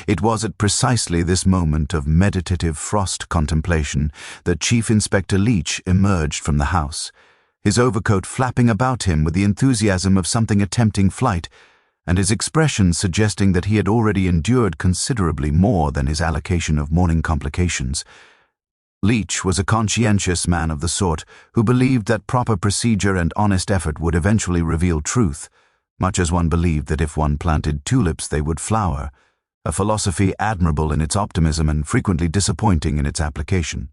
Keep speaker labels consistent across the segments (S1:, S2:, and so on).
S1: It was at precisely this moment of meditative frost contemplation that Chief Inspector Leach emerged from the house, his overcoat flapping about him with the enthusiasm of something attempting flight, and his expression suggesting that he had already endured considerably more than his allocation of morning complications. Leach was a conscientious man of the sort who believed that proper procedure and honest effort would eventually reveal truth, much as one believed that if one planted tulips they would flower, a philosophy admirable in its optimism and frequently disappointing in its application.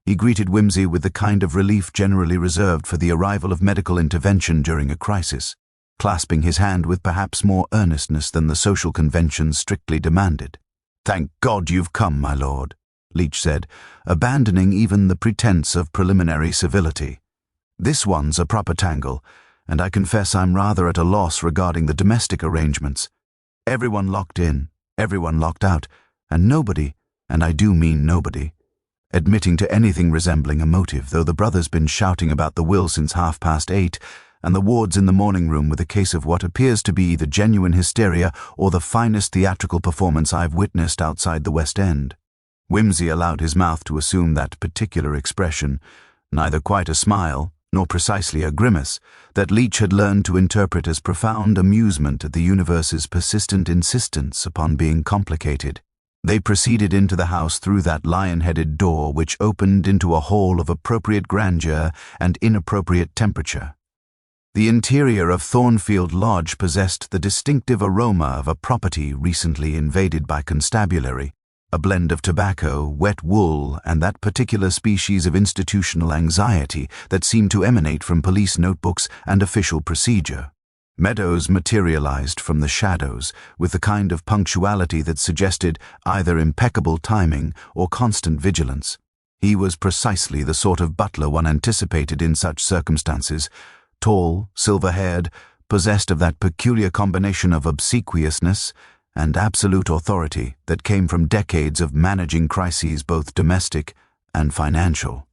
S1: He greeted Whimsy with the kind of relief generally reserved for the arrival of medical intervention during a crisis, clasping his hand with perhaps more earnestness than the social conventions strictly demanded. "Thank God you've come, my lord," Leach said, abandoning even the pretense of preliminary civility. "This one's a proper tangle, and I confess I'm rather at a loss regarding the domestic arrangements. Everyone locked in, everyone locked out, and nobody, and I do mean nobody, admitting to anything resembling a motive, though the brother's been shouting about the will since 8:30, and the ward's in the morning room with a case of what appears to be either genuine hysteria or the finest theatrical performance I've witnessed outside the West End." Whimsy allowed his mouth to assume that particular expression, neither quite a smile, nor precisely a grimace, that Leach had learned to interpret as profound amusement at the universe's persistent insistence upon being complicated. They proceeded into the house through that lion-headed door which opened into a hall of appropriate grandeur and inappropriate temperature. The interior of Thornfield Lodge possessed the distinctive aroma of a property recently invaded by constabulary, a blend of tobacco, wet wool, and that particular species of institutional anxiety that seemed to emanate from police notebooks and official procedure. Meadows materialized from the shadows with the kind of punctuality that suggested either impeccable timing or constant vigilance. He was precisely the sort of butler one anticipated in such circumstances, tall, silver-haired, possessed of that peculiar combination of obsequiousness and absolute authority that came from decades of managing crises both domestic and financial.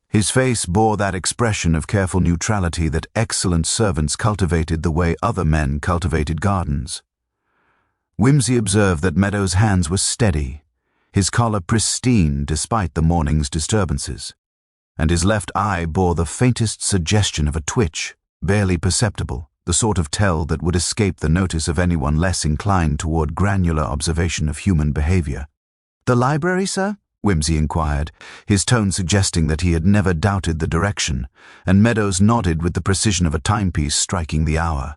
S1: His face bore that expression of careful neutrality that excellent servants cultivated the way other men cultivated gardens. Whimsy observed that Meadows' hands were steady, his collar pristine despite the morning's disturbances, and his left eye bore the faintest suggestion of a twitch, barely perceptible, the sort of tell that would escape the notice of anyone less inclined toward granular observation of human behavior. "The library, sir?" Whimsy inquired, his tone suggesting that he had never doubted the direction, and Meadows nodded with the precision of a timepiece striking the hour.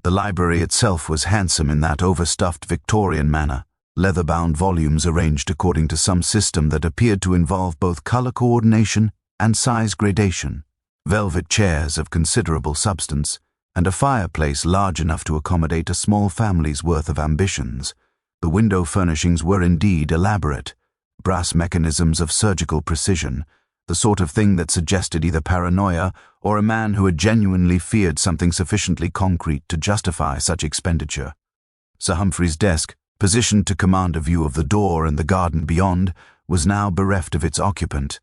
S1: The library itself was handsome in that overstuffed Victorian manner, leather-bound volumes arranged according to some system that appeared to involve both color coordination and size gradation, velvet chairs of considerable substance, and a fireplace large enough to accommodate a small family's worth of ambitions. The window furnishings were indeed elaborate, brass mechanisms of surgical precision, the sort of thing that suggested either paranoia or a man who had genuinely feared something sufficiently concrete to justify such expenditure. Sir Humphrey's desk, positioned to command a view of the door and the garden beyond, was now bereft of its occupant,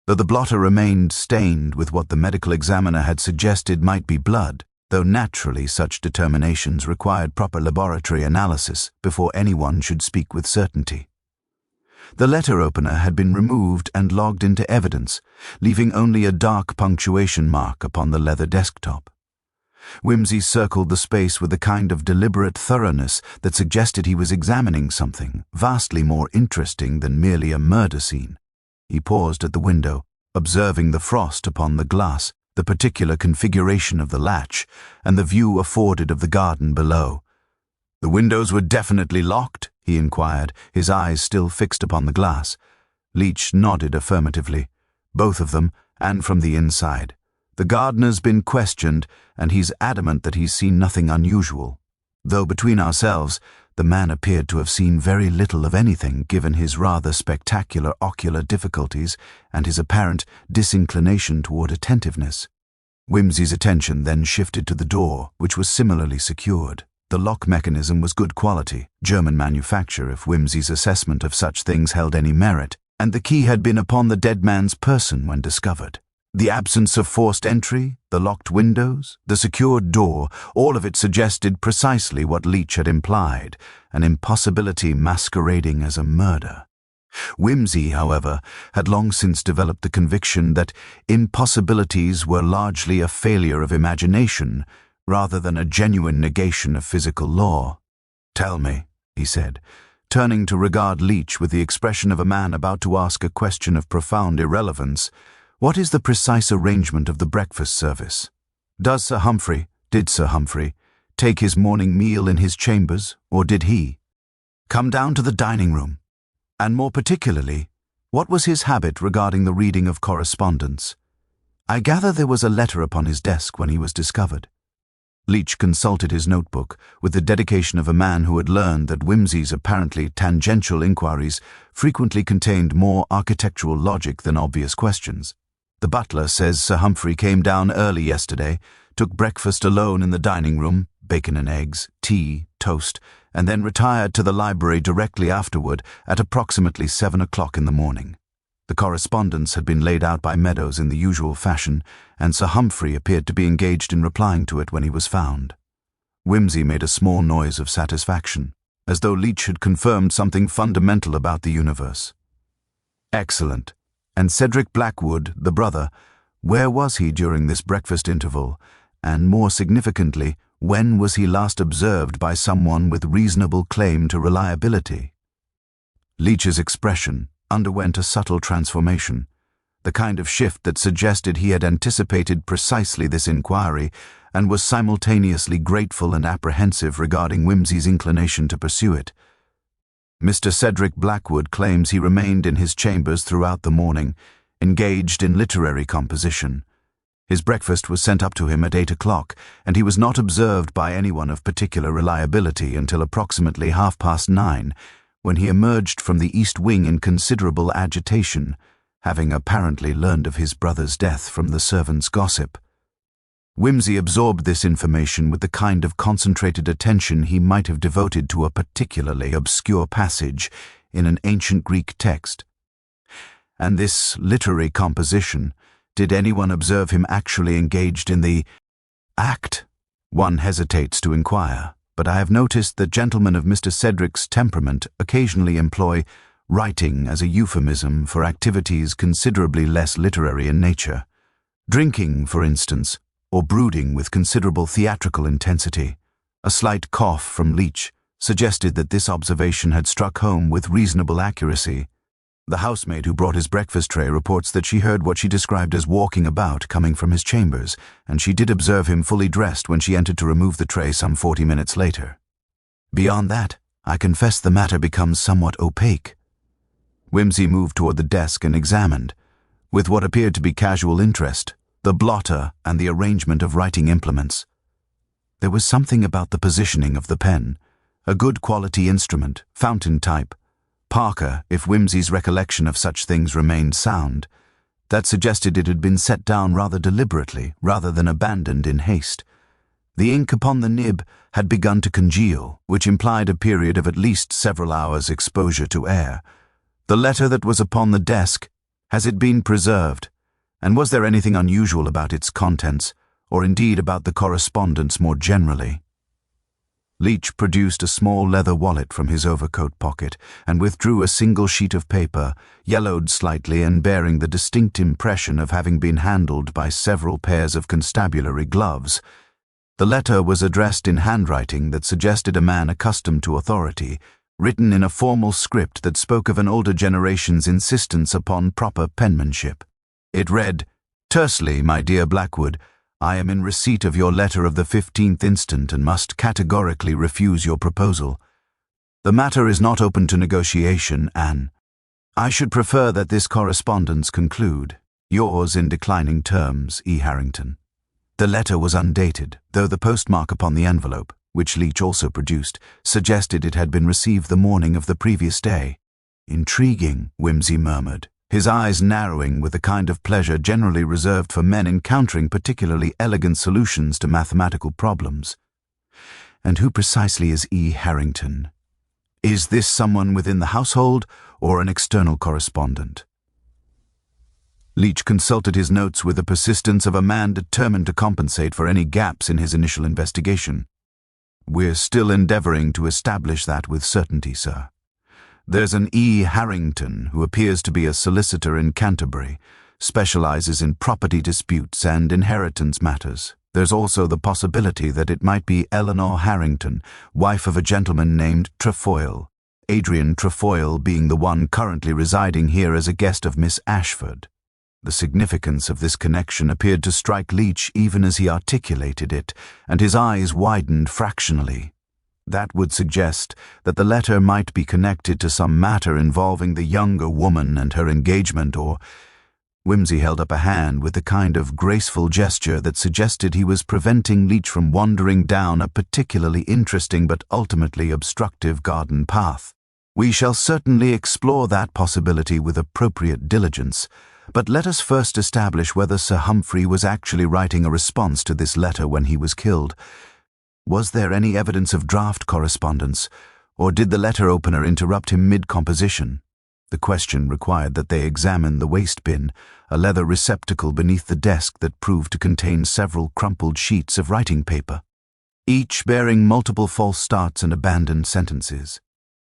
S1: though the blotter remained stained with what the medical examiner had suggested might be blood, though naturally such determinations required proper laboratory analysis before anyone should speak with certainty. The letter opener had been removed and logged into evidence, leaving only a dark punctuation mark upon the leather desktop. Whimsy circled the space with a kind of deliberate thoroughness that suggested he was examining something vastly more interesting than merely a murder scene. He paused at the window, observing the frost upon the glass, the particular configuration of the latch, and the view afforded of the garden below. "The windows were definitely locked?" he inquired, his eyes still fixed upon the glass. Leach nodded affirmatively. "Both of them, and from the inside. The gardener's been questioned, and he's adamant that he's seen nothing unusual. Though between ourselves, the man appeared to have seen very little of anything given his rather spectacular ocular difficulties and his apparent disinclination toward attentiveness." Whimsy's attention then shifted to the door, which was similarly secured. The lock mechanism was good quality, German manufacture if Whimsy's assessment of such things held any merit, and the key had been upon the dead man's person when discovered. The absence of forced entry, the locked windows, the secured door, all of it suggested precisely what Leach had implied, an impossibility masquerading as a murder. Whimsy, however, had long since developed the conviction that impossibilities were largely a failure of imagination rather than a genuine negation of physical law. "Tell me," he said, turning to regard Leach with the expression of a man about to ask a question of profound irrelevance, "what is the precise arrangement of the breakfast service? Did Sir Humphrey, take his morning meal in his chambers, or did he come down to the dining room? And more particularly, what was his habit regarding the reading of correspondence? I gather there was a letter upon his desk when he was discovered." Leach consulted his notebook with the dedication of a man who had learned that Whimsy's apparently tangential inquiries frequently contained more architectural logic than obvious questions. "The butler says Sir Humphrey came down early yesterday, took breakfast alone in the dining room, bacon and eggs, tea, toast, and then retired to the library directly afterward at approximately 7 o'clock in the morning. The correspondence had been laid out by Meadows in the usual fashion, and Sir Humphrey appeared to be engaged in replying to it when he was found." Whimsy made a small noise of satisfaction, as though Leach had confirmed something fundamental about the universe. "Excellent. And Cedric Blackwood, the brother, where was he during this breakfast interval? And more significantly, when was he last observed by someone with reasonable claim to reliability?" Leach's expression underwent a subtle transformation, the kind of shift that suggested he had anticipated precisely this inquiry and was simultaneously grateful and apprehensive regarding Whimsy's inclination to pursue it. "Mr. Cedric Blackwood claims he remained in his chambers throughout the morning, engaged in literary composition. His breakfast was sent up to him at 8 o'clock, and he was not observed by anyone of particular reliability until approximately 9:30, when he emerged from the east wing in considerable agitation, having apparently learned of his brother's death from the servants' gossip." Whimsy absorbed this information with the kind of concentrated attention he might have devoted to a particularly obscure passage in an ancient Greek text. "And this literary composition, did anyone observe him actually engaged in the act?" One hesitates to inquire, but I have noticed that gentlemen of Mr. Cedric's temperament occasionally employ writing as a euphemism for activities considerably less literary in nature. Drinking, for instance, or brooding with considerable theatrical intensity. A slight cough from Leach suggested that this observation had struck home with reasonable accuracy. The housemaid who brought his breakfast tray reports that she heard what she described as walking about coming from his chambers, and she did observe him fully dressed when she entered to remove the tray some 40 minutes later. Beyond that, I confess the matter becomes somewhat opaque." Whimsy moved toward the desk and examined, with what appeared to be casual interest, the blotter and the arrangement of writing implements. There was something about the positioning of the pen, a good quality instrument, fountain type, Parker, if Whimsy's recollection of such things remained sound, that suggested it had been set down rather deliberately, rather than abandoned in haste. The ink upon the nib had begun to congeal, which implied a period of at least several hours' exposure to air. The letter that was upon the desk, has it been preserved? And was there anything unusual about its contents, or indeed about the correspondence more generally? Leach produced a small leather wallet from his overcoat pocket and withdrew a single sheet of paper, yellowed slightly and bearing the distinct impression of having been handled by several pairs of constabulary gloves. The letter was addressed in handwriting that suggested a man accustomed to authority, written in a formal script that spoke of an older generation's insistence upon proper penmanship. It read, "Tersely, my dear Blackwood, I am in receipt of your letter of the 15th instant and must categorically refuse your proposal. The matter is not open to negotiation, Anne. I should prefer that this correspondence conclude. Yours in declining terms, E. Harrington." The letter was undated, though the postmark upon the envelope, which Leach also produced, suggested it had been received the morning of the previous day. "Intriguing," Whimsy murmured, his eyes narrowing with the kind of pleasure generally reserved for men encountering particularly elegant solutions to mathematical problems. "And who precisely is E. Harrington? Is this someone within the household or an external correspondent?" Leach consulted his notes with the persistence of a man determined to compensate for any gaps in his initial investigation. "We're still endeavoring to establish that with certainty, sir. There's an E. Harrington who appears to be a solicitor in Canterbury, specializes in property disputes and inheritance matters. There's also the possibility that it might be Eleanor Harrington, wife of a gentleman named Trefoil, Adrian Trefoil being the one currently residing here as a guest of Miss Ashford." The significance of this connection appeared to strike Leach even as he articulated it, and his eyes widened fractionally. That would suggest that the letter might be connected to some matter involving the younger woman and her engagement, or... Whimsy held up a hand with the kind of graceful gesture that suggested he was preventing Leach from wandering down a particularly interesting but ultimately obstructive garden path. "We shall certainly explore that possibility with appropriate diligence. But let us first establish whether Sir Humphrey was actually writing a response to this letter when he was killed. Was there any evidence of draft correspondence, or did the letter opener interrupt him mid-composition?" The question required that they examine the waste bin, a leather receptacle beneath the desk that proved to contain several crumpled sheets of writing paper, each bearing multiple false starts and abandoned sentences.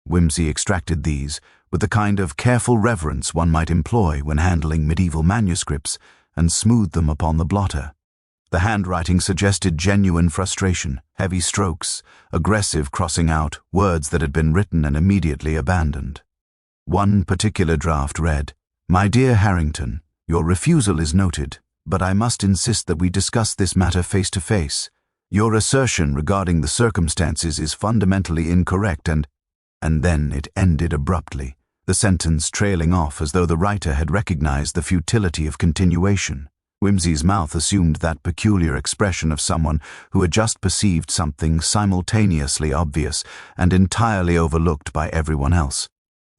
S1: Whimsy extracted these with the kind of careful reverence one might employ when handling medieval manuscripts, and smoothed them upon the blotter. The handwriting suggested genuine frustration, heavy strokes, aggressive crossing out, words that had been written and immediately abandoned. One particular draft read, "My dear Harrington, your refusal is noted, but I must insist that we discuss this matter face to face. Your assertion regarding the circumstances is fundamentally incorrect and then it ended abruptly, the sentence trailing off as though the writer had recognized the futility of continuation. Whimsy's mouth assumed that peculiar expression of someone who had just perceived something simultaneously obvious and entirely overlooked by everyone else.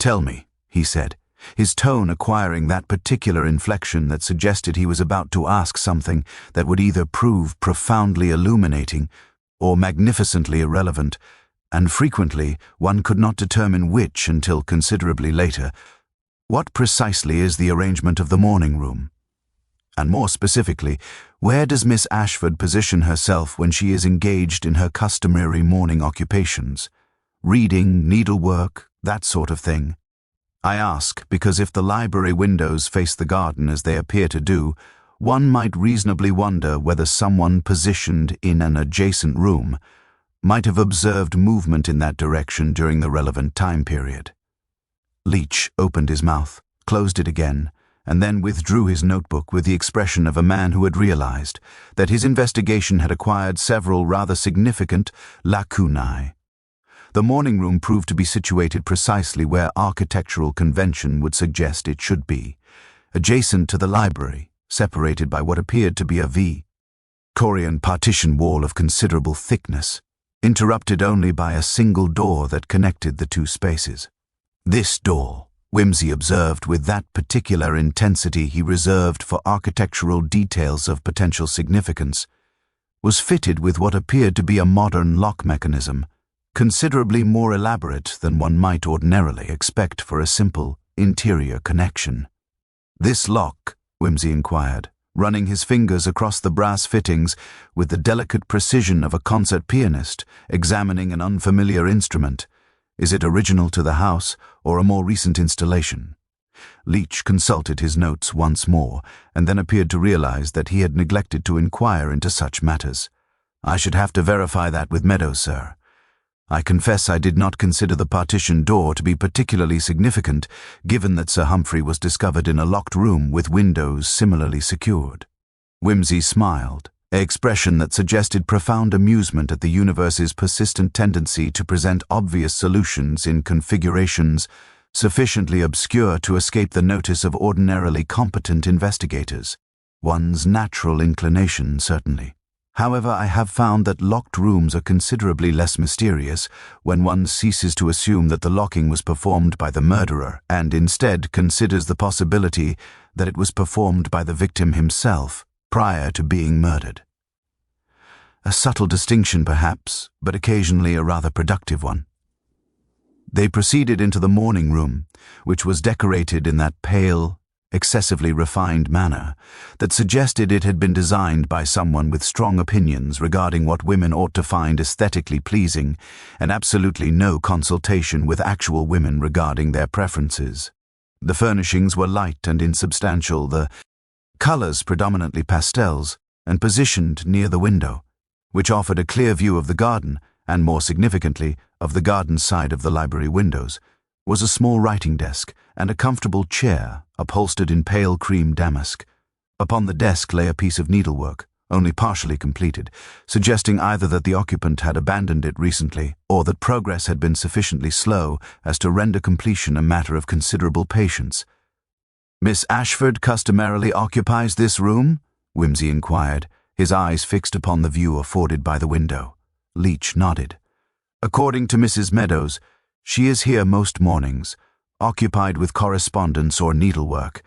S1: "Tell me," he said, his tone acquiring that particular inflection that suggested he was about to ask something that would either prove profoundly illuminating or magnificently irrelevant, and frequently one could not determine which until considerably later. "What precisely is the arrangement of the morning room? And more specifically, where does Miss Ashford position herself when she is engaged in her customary morning occupations? Reading, needlework, that sort of thing. I ask because if the library windows face the garden as they appear to do, one might reasonably wonder whether someone positioned in an adjacent room might have observed movement in that direction during the relevant time period." Leach opened his mouth, closed it again, and then withdrew his notebook with the expression of a man who had realized that his investigation had acquired several rather significant lacunae. The morning room proved to be situated precisely where architectural convention would suggest it should be, adjacent to the library, separated by what appeared to be a Victorian partition wall of considerable thickness, interrupted only by a single door that connected the two spaces. This door, Whimsy observed with that particular intensity he reserved for architectural details of potential significance, was fitted with what appeared to be a modern lock mechanism, considerably more elaborate than one might ordinarily expect for a simple interior connection. "This lock," Whimsy inquired, running his fingers across the brass fittings with the delicate precision of a concert pianist examining an unfamiliar instrument. "Is it original to the house or a more recent installation?" Leach consulted his notes once more and then appeared to realize that he had neglected to inquire into such matters. "I should have to verify that with Meadows, sir. I confess I did not consider the partition door to be particularly significant, given that Sir Humphrey was discovered in a locked room with windows similarly secured." Whimsy smiled, an expression that suggested profound amusement at the universe's persistent tendency to present obvious solutions in configurations sufficiently obscure to escape the notice of ordinarily competent investigators. One's natural inclination, certainly. However, I have found that locked rooms are considerably less mysterious when one ceases to assume that the locking was performed by the murderer and instead considers the possibility that it was performed by the victim himself prior to being murdered. A subtle distinction, perhaps, but occasionally a rather productive one. They proceeded into the morning room, which was decorated in that pale, excessively refined manner that suggested it had been designed by someone with strong opinions regarding what women ought to find aesthetically pleasing and absolutely no consultation with actual women regarding their preferences. The furnishings were light and insubstantial, the colors predominantly pastels, and positioned near the window, which offered a clear view of the garden, and more significantly, of the garden side of the library windows, was a small writing desk and a comfortable chair upholstered in pale cream damask. Upon the desk lay a piece of needlework, only partially completed, suggesting either that the occupant had abandoned it recently or that progress had been sufficiently slow as to render completion a matter of considerable patience. "Miss Ashford customarily occupies this room?" Wimsey inquired, his eyes fixed upon the view afforded by the window. Leach nodded. "According to Mrs. Meadows, she is here most mornings, occupied with correspondence or needlework.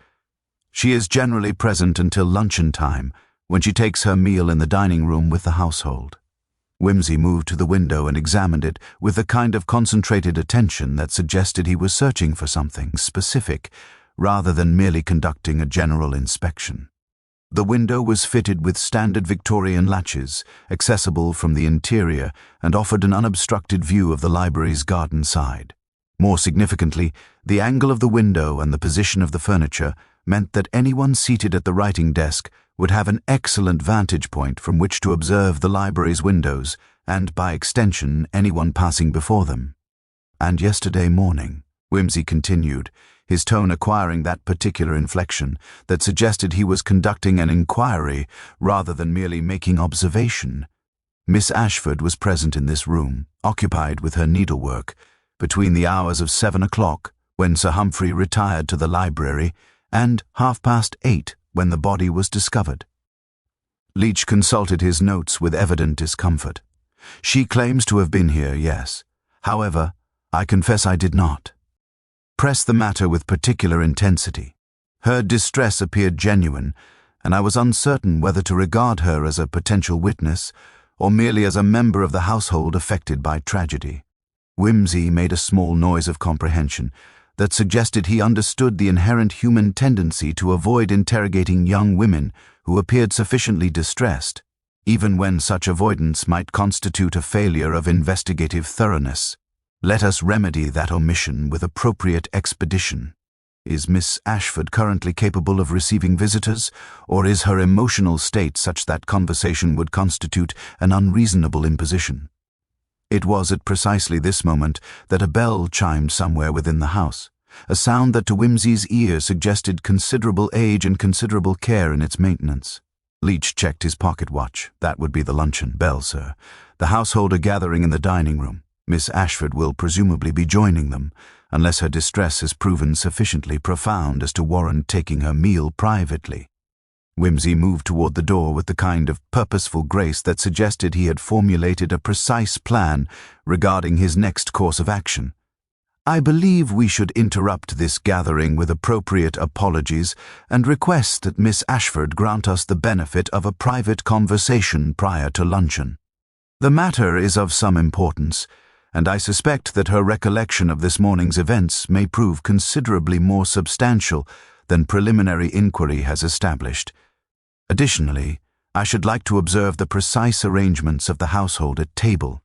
S1: She is generally present until luncheon time, when she takes her meal in the dining room with the household." Wimsey moved to the window and examined it with a kind of concentrated attention that suggested he was searching for something specific, rather than merely conducting a general inspection. The window was fitted with standard Victorian latches, accessible from the interior, and offered an unobstructed view of the library's garden side. More significantly, the angle of the window and the position of the furniture meant that anyone seated at the writing desk would have an excellent vantage point from which to observe the library's windows and, by extension, anyone passing before them. "And yesterday morning," Wimsey continued, his tone acquiring that particular inflection that suggested he was conducting an inquiry rather than merely making observation, "Miss Ashford was present in this room, occupied with her needlework, between the hours of 7 o'clock, when Sir Humphrey retired to the library, and 8:30, when the body was discovered." Leach consulted his notes with evident discomfort. "She claims to have been here, yes. However, I confess I did not. Press the matter with particular intensity. Her distress appeared genuine, and I was uncertain whether to regard her as a potential witness or merely as a member of the household affected by tragedy." Wimsey made a small noise of comprehension that suggested he understood the inherent human tendency to avoid interrogating young women who appeared sufficiently distressed, even when such avoidance might constitute a failure of investigative thoroughness. "Let us remedy that omission with appropriate expedition. Is Miss Ashford currently capable of receiving visitors, or is her emotional state such that conversation would constitute an unreasonable imposition?" It was at precisely this moment that a bell chimed somewhere within the house, a sound that to Wimsey's ear suggested considerable age and considerable care in its maintenance. Leach checked his pocket watch. "That would be the luncheon bell, sir. The household are gathering in the dining room. Miss Ashford will presumably be joining them, unless her distress has proven sufficiently profound as to warrant taking her meal privately." Wimsey moved toward the door with the kind of purposeful grace that suggested he had formulated a precise plan regarding his next course of action. "I believe we should interrupt this gathering with appropriate apologies and request that Miss Ashford grant us the benefit of a private conversation prior to luncheon. The matter is of some importance, and I suspect that her recollection of this morning's events may prove considerably more substantial than preliminary inquiry has established. Additionally, I should like to observe the precise arrangements of the household at table,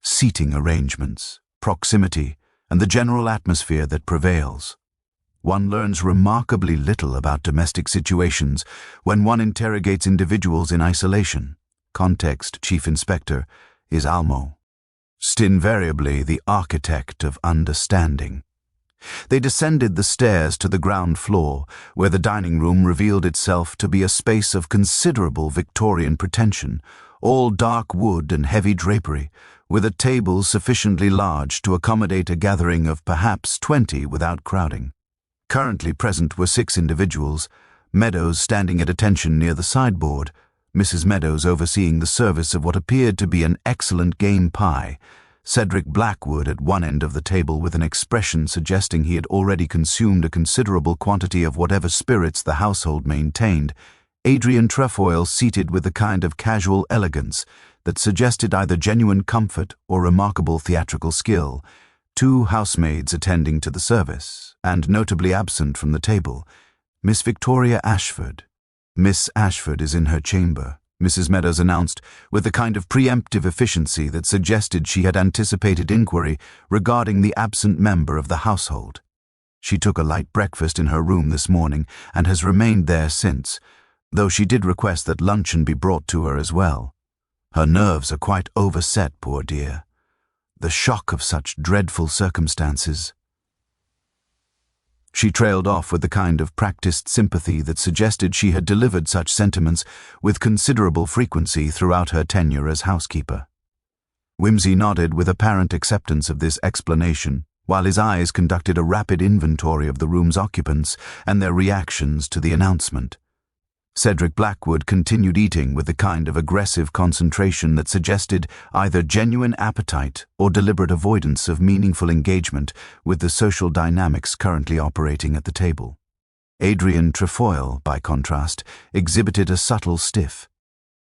S1: seating arrangements, proximity, and the general atmosphere that prevails. One learns remarkably little about domestic situations when one interrogates individuals in isolation. Context, Chief Inspector, is Almo. Invariably the architect of understanding. They descended the stairs to the ground floor, where the dining room revealed itself to be a space of considerable Victorian pretension, all dark wood and heavy drapery, with a table sufficiently large to accommodate a gathering of perhaps 20 without crowding. Currently present were 6 individuals, Meadows standing at attention near the sideboard, Mrs. Meadows overseeing the service of what appeared to be an excellent game pie, Cedric Blackwood at one end of the table with an expression suggesting he had already consumed a considerable quantity of whatever spirits the household maintained, Adrian Trefoil seated with a kind of casual elegance that suggested either genuine comfort or remarkable theatrical skill, 2 housemaids attending to the service, and notably absent from the table, "Miss Victoria Ashford. Miss Ashford is in her chamber," Mrs. Meadows announced with the kind of preemptive efficiency that suggested she had anticipated inquiry regarding the absent member of the household. "She took a light breakfast in her room this morning and has remained there since, though she did request that luncheon be brought to her as well. Her nerves are quite overset, poor dear. The shock of such dreadful circumstances." She trailed off with the kind of practiced sympathy that suggested she had delivered such sentiments with considerable frequency throughout her tenure as housekeeper. Whimsy nodded with apparent acceptance of this explanation, while his eyes conducted a rapid inventory of the room's occupants and their reactions to the announcement. Cedric Blackwood continued eating with the kind of aggressive concentration that suggested either genuine appetite or deliberate avoidance of meaningful engagement with the social dynamics currently operating at the table. Adrian Trefoil, by contrast, exhibited a subtle stiff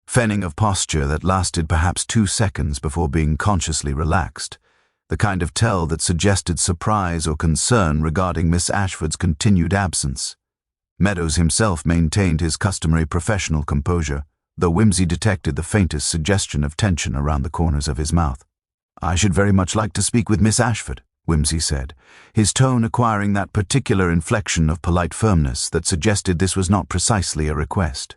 S1: fanning of posture that lasted perhaps 2 seconds before being consciously relaxed, the kind of tell that suggested surprise or concern regarding Miss Ashford's continued absence. Meadows himself maintained his customary professional composure, though Whimsy detected the faintest suggestion of tension around the corners of his mouth. "I should very much like to speak with Miss Ashford," Whimsy said, his tone acquiring that particular inflection of polite firmness that suggested this was not precisely a request.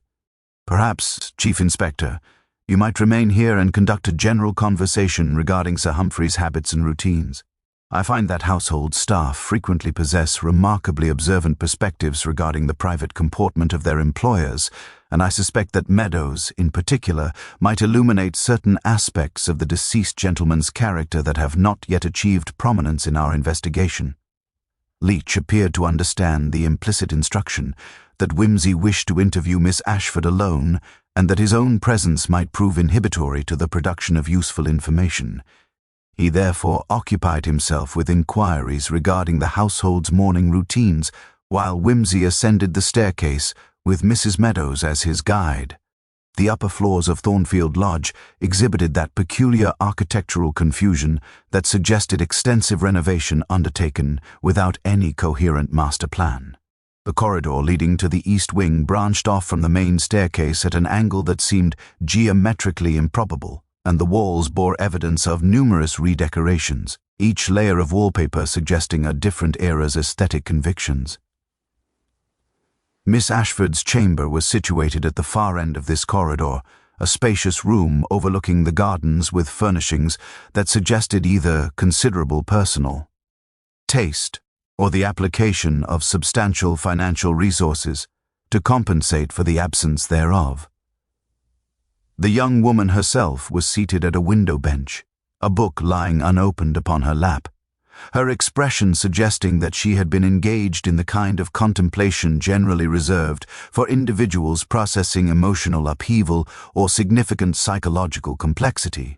S1: "Perhaps, Chief Inspector, you might remain here and conduct a general conversation regarding Sir Humphrey's habits and routines. I find that household staff frequently possess remarkably observant perspectives regarding the private comportment of their employers, and I suspect that Meadows, in particular, might illuminate certain aspects of the deceased gentleman's character that have not yet achieved prominence in our investigation." Leach appeared to understand the implicit instruction that Whimsy wished to interview Miss Ashford alone, and that his own presence might prove inhibitory to the production of useful information. He therefore occupied himself with inquiries regarding the household's morning routines, while Whimsy ascended the staircase with Mrs. Meadows as his guide. The upper floors of Thornfield Lodge exhibited that peculiar architectural confusion that suggested extensive renovation undertaken without any coherent master plan. The corridor leading to the east wing branched off from the main staircase at an angle that seemed geometrically improbable, and the walls bore evidence of numerous redecorations, each layer of wallpaper suggesting a different era's aesthetic convictions. Miss Ashford's chamber was situated at the far end of this corridor, a spacious room overlooking the gardens with furnishings that suggested either considerable personal taste or the application of substantial financial resources to compensate for the absence thereof. The young woman herself was seated at a window bench, a book lying unopened upon her lap, her expression suggesting that she had been engaged in the kind of contemplation generally reserved for individuals processing emotional upheaval or significant psychological complexity.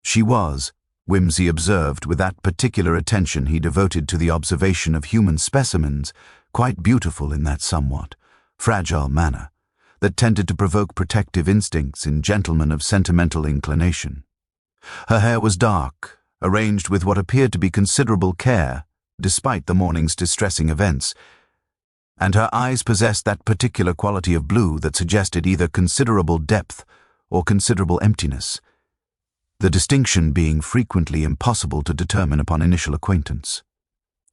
S1: She was, Whimsy observed with that particular attention he devoted to the observation of human specimens, quite beautiful in that somewhat fragile manner that tended to provoke protective instincts in gentlemen of sentimental inclination. Her hair was dark, arranged with what appeared to be considerable care, despite the morning's distressing events, and her eyes possessed that particular quality of blue that suggested either considerable depth or considerable emptiness, the distinction being frequently impossible to determine upon initial acquaintance.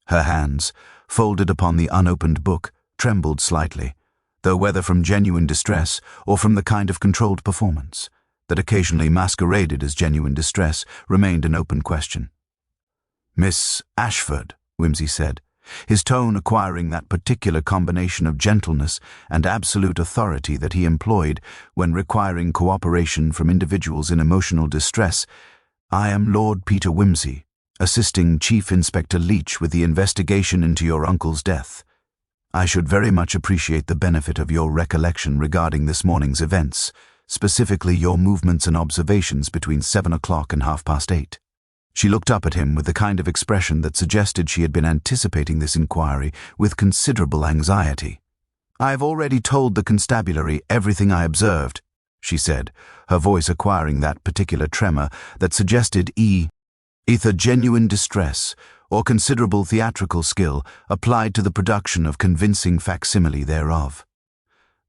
S1: Her hands, folded upon the unopened book, trembled slightly, though whether from genuine distress or from the kind of controlled performance that occasionally masqueraded as genuine distress remained an open question. "Miss Ashford," Whimsy said, his tone acquiring that particular combination of gentleness and absolute authority that he employed when requiring cooperation from individuals in emotional distress. "I am Lord Peter Whimsy, assisting Chief Inspector Leach with the investigation into your uncle's death. I should very much appreciate the benefit of your recollection regarding this morning's events, specifically your movements and observations between 7 o'clock and 8:30. She looked up at him with the kind of expression that suggested she had been anticipating this inquiry with considerable anxiety. "I have already told the constabulary everything I observed," she said, her voice acquiring that particular tremor that suggested either genuine distress or considerable theatrical skill applied to the production of convincing facsimile thereof.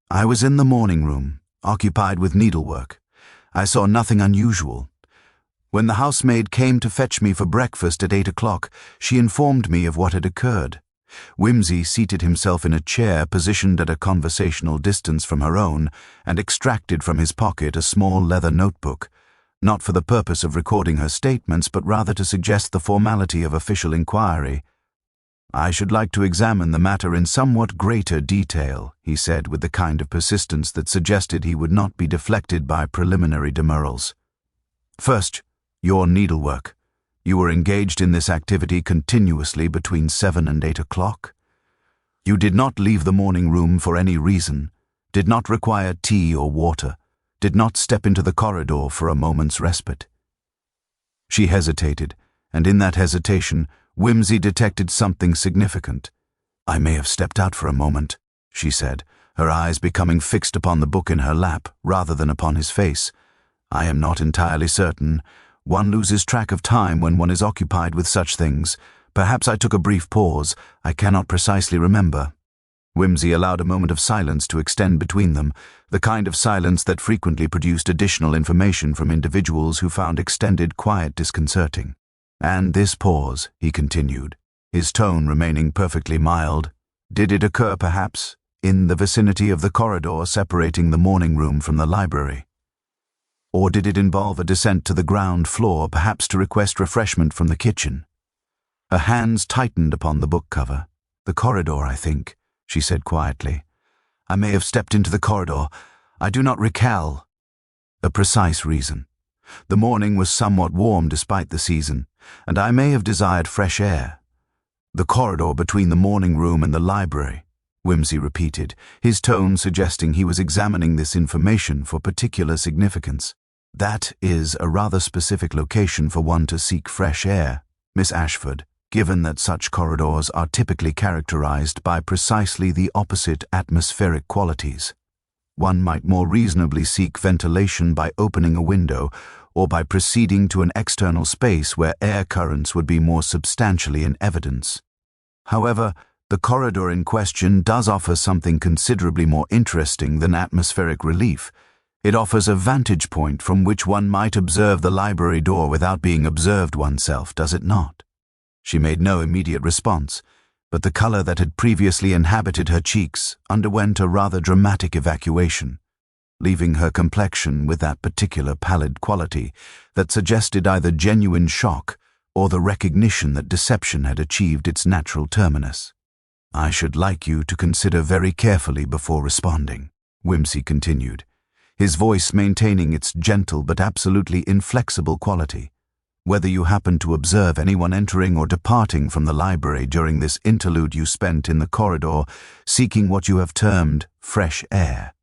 S1: I was in the morning room, occupied with needlework. I saw nothing unusual. When the housemaid came to fetch me for breakfast at 8 o'clock, she informed me of what had occurred. Whimsy seated himself in a chair positioned at a conversational distance from her own and extracted from his pocket a small leather notebook, not for the purpose of recording her statements, but rather to suggest the formality of official inquiry. "I should like to examine the matter in somewhat greater detail," he said with the kind of persistence that suggested he would not be deflected by preliminary demurrals. "First, your needlework. You were engaged in this activity continuously between 7 and 8 o'clock. You did not leave the morning room for any reason, did not require tea or water, did not step into the corridor for a moment's respite." She hesitated, and in that hesitation, Whimsy detected something significant. "I may have stepped out for a moment," she said, her eyes becoming fixed upon the book in her lap rather than upon his face. "I am not entirely certain. One loses track of time when one is occupied with such things. Perhaps I took a brief pause. I cannot precisely remember." Whimsy allowed a moment of silence to extend between them, the kind of silence that frequently produced additional information from individuals who found extended quiet disconcerting. "And this pause," he continued, his tone remaining perfectly mild, "did it occur, perhaps, in the vicinity of the corridor separating the morning room from the library? Or did it involve a descent to the ground floor, perhaps to request refreshment from the kitchen?" Her hands tightened upon the book cover. "The corridor, I think," she said quietly. "I may have stepped into the corridor. I do not recall a precise reason. The morning was somewhat warm despite the season, and I may have desired fresh air." "The corridor between the morning room and the library," Whimsy repeated, his tone suggesting he was examining this information for particular significance. "That is a rather specific location for one to seek fresh air, Miss Ashford, given that such corridors are typically characterized by precisely the opposite atmospheric qualities. One might more reasonably seek ventilation by opening a window or by proceeding to an external space where air currents would be more substantially in evidence. However, the corridor in question does offer something considerably more interesting than atmospheric relief. It offers a vantage point from which one might observe the library door without being observed oneself, does it not?" She made no immediate response, but the color that had previously inhabited her cheeks underwent a rather dramatic evacuation, leaving her complexion with that particular pallid quality that suggested either genuine shock or the recognition that deception had achieved its natural terminus. "I should like you to consider very carefully before responding," Whimsy continued, his voice maintaining its gentle but absolutely inflexible quality, "whether you happen to observe anyone entering or departing from the library during this interlude you spent in the corridor seeking what you have termed fresh air.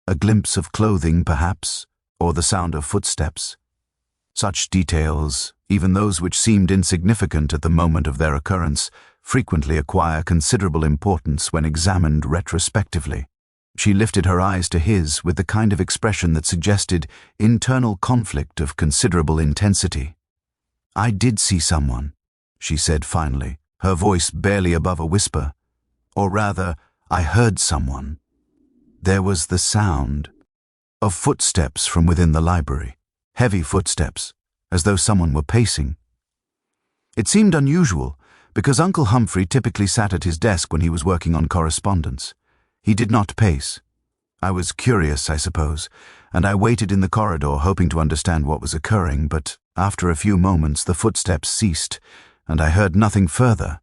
S1: A glimpse of clothing, perhaps, or the sound of footsteps. Such details, even those which seemed insignificant at the moment of their occurrence, frequently acquire considerable importance when examined retrospectively." She lifted her eyes to his with the kind of expression that suggested internal conflict of considerable intensity. "I did see someone," she said finally, her voice barely above a whisper. "Or rather, I heard someone. There was the sound of footsteps from within the library, heavy footsteps, as though someone were pacing. It seemed unusual, because Uncle Humphrey typically sat at his desk when he was working on correspondence. He did not pace. I was curious, I suppose, and I waited in the corridor hoping to understand what was occurring, but after a few moments the footsteps ceased, and I heard nothing further.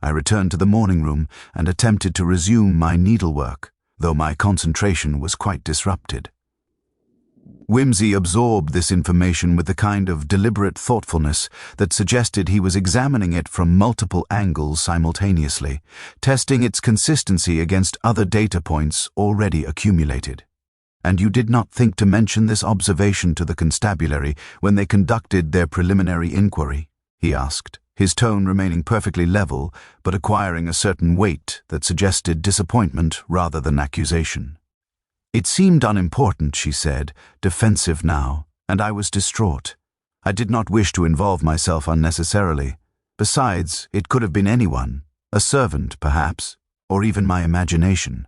S1: I returned to the morning room and attempted to resume my needlework, though my concentration was quite disrupted." Whimsy absorbed this information with the kind of deliberate thoughtfulness that suggested he was examining it from multiple angles simultaneously, testing its consistency against other data points already accumulated. "And you did not think to mention this observation to the constabulary when they conducted their preliminary inquiry?" he asked, his tone remaining perfectly level but acquiring a certain weight that suggested disappointment rather than accusation. "It seemed unimportant," she said, defensive now, and I was distraught. I did not wish to involve myself unnecessarily. Besides, it could have been anyone, a servant, perhaps, or even my imagination.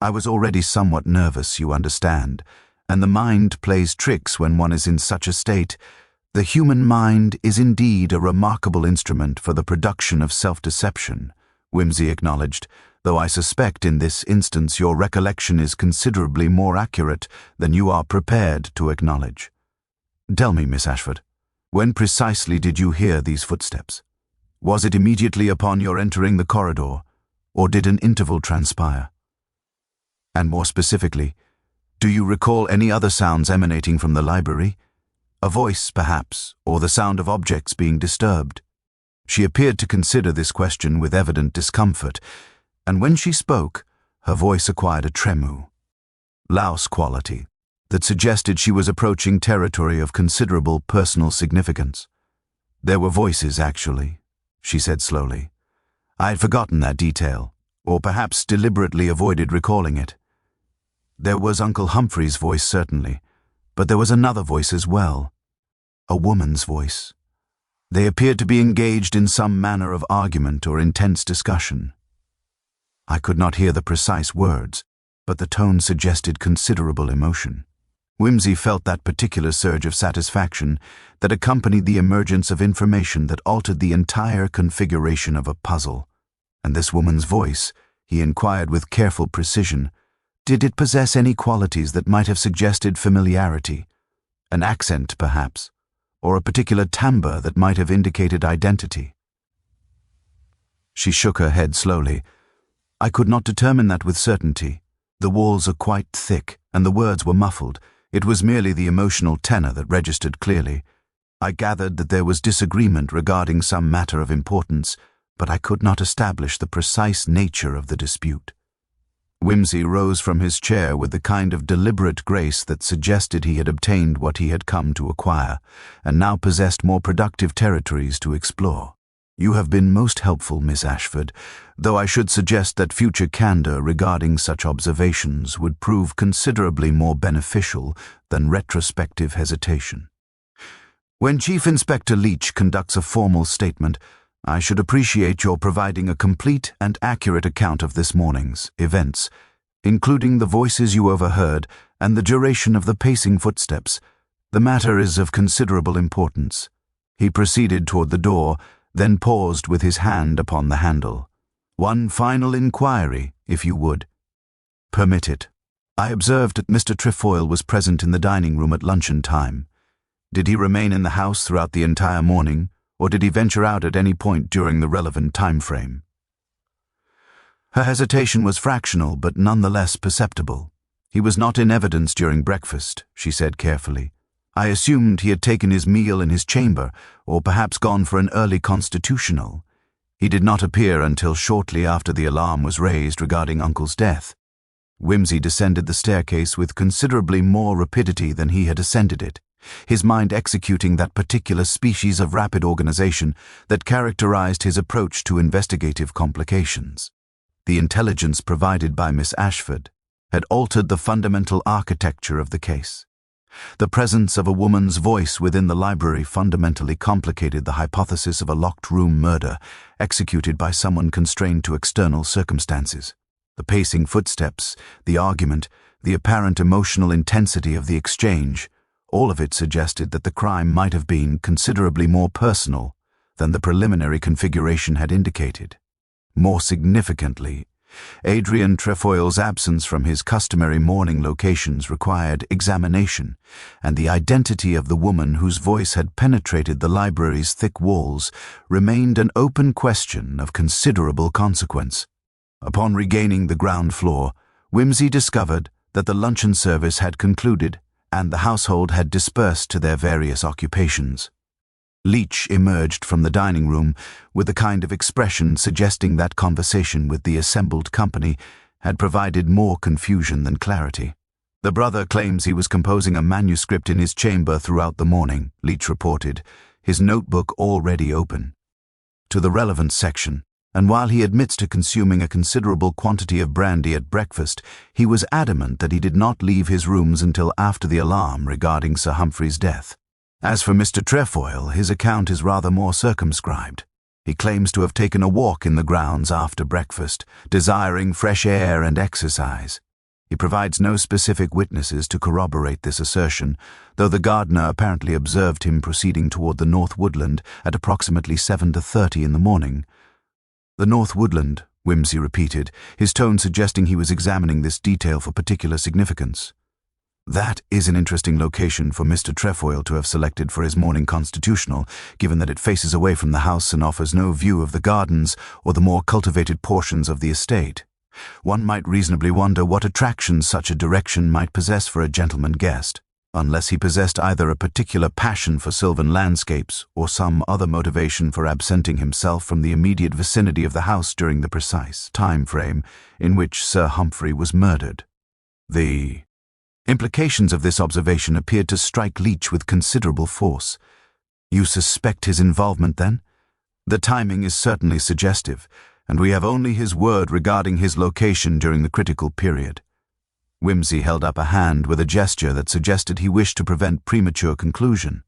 S1: I was already somewhat nervous, you understand, and the mind plays tricks when one is in such a state. The human mind is indeed a remarkable instrument for the production of self-deception, Whimsy acknowledged, though I suspect in this instance your recollection is considerably more accurate than you are prepared to acknowledge. Tell me, Miss Ashford, when precisely did you hear these footsteps? Was it immediately upon your entering the corridor, or did an interval transpire? And more specifically, do you recall any other sounds emanating from the library? A voice, perhaps, or the sound of objects being disturbed? She appeared to consider this question with evident discomfort, and when she spoke, her voice acquired a tremor, louse quality, that suggested she was approaching territory of considerable personal significance. There were voices, actually, she said slowly. I had forgotten that detail, or perhaps deliberately avoided recalling it. There was Uncle Humphrey's voice, certainly, but there was another voice as well, a woman's voice. They appeared to be engaged in some manner of argument or intense discussion. I could not hear the precise words, but the tone suggested considerable emotion. Whimsy felt that particular surge of satisfaction that accompanied the emergence of information that altered the entire configuration of a puzzle. And this woman's voice, he inquired with careful precision, did it possess any qualities that might have suggested familiarity? An accent, perhaps, or a particular timbre that might have indicated identity? She shook her head slowly. I could not determine that with certainty. The walls are quite thick, and the words were muffled. It was merely the emotional tenor that registered clearly. I gathered that there was disagreement regarding some matter of importance, but I could not establish the precise nature of the dispute. Whimsy rose from his chair with the kind of deliberate grace that suggested he had obtained what he had come to acquire, and now possessed more productive territories to explore. You have been most helpful, Miss Ashford, though I should suggest that future candor regarding such observations would prove considerably more beneficial than retrospective hesitation. When Chief Inspector Leach conducts a formal statement, I should appreciate your providing a complete and accurate account of this morning's events, including the voices you overheard and the duration of the pacing footsteps. The matter is of considerable importance. He proceeded toward the door, then paused with his hand upon the handle. One final inquiry, if you would. Permit it. I observed that Mr. Trefoil was present in the dining room at luncheon time. Did he remain in the house throughout the entire morning, or did he venture out at any point during the relevant time frame? Her hesitation was fractional, but nonetheless perceptible. He was not in evidence during breakfast, she said carefully. I assumed he had taken his meal in his chamber, or perhaps gone for an early constitutional. He did not appear until shortly after the alarm was raised regarding Uncle's death. Whimsy descended the staircase with considerably more rapidity than he had ascended it, his mind executing that particular species of rapid organization that characterized his approach to investigative complications. The intelligence provided by Miss Ashford had altered the fundamental architecture of the case. The presence of a woman's voice within the library fundamentally complicated the hypothesis of a locked-room murder executed by someone constrained to external circumstances. The pacing footsteps, the argument, the apparent emotional intensity of the exchange, all of it suggested that the crime might have been considerably more personal than the preliminary configuration had indicated. More significantly, Adrian Trefoil's absence from his customary morning locations required examination, and the identity of the woman whose voice had penetrated the library's thick walls remained an open question of considerable consequence. Upon regaining the ground floor, Whimsy discovered that the luncheon service had concluded and the household had dispersed to their various occupations. Leach emerged from the dining room with a kind of expression suggesting that conversation with the assembled company had provided more confusion than clarity. The brother claims he was composing a manuscript in his chamber throughout the morning, Leach reported, his notebook already open. To the relevant section, and while he admits to consuming a considerable quantity of brandy at breakfast, he was adamant that he did not leave his rooms until after the alarm regarding Sir Humphrey's death. As for Mr. Trefoil, his account is rather more circumscribed. He claims to have taken a walk in the grounds after breakfast, desiring fresh air and exercise. He provides no specific witnesses to corroborate this assertion, though the gardener apparently observed him proceeding toward the North Woodland at approximately 7:30 in the morning. The North Woodland, Wimsey repeated, his tone suggesting he was examining this detail for particular significance. That is an interesting location for Mr. Trefoil to have selected for his morning constitutional, given that it faces away from the house and offers no view of the gardens or the more cultivated portions of the estate. One might reasonably wonder what attractions such a direction might possess for a gentleman guest, unless he possessed either a particular passion for sylvan landscapes or some other motivation for absenting himself from the immediate vicinity of the house during the precise time frame in which Sir Humphrey was murdered. The implications of this observation appeared to strike Leach with considerable force. You suspect his involvement, then? The timing is certainly suggestive, and we have only his word regarding his location during the critical period. Wimsey held up a hand with a gesture that suggested he wished to prevent premature conclusion.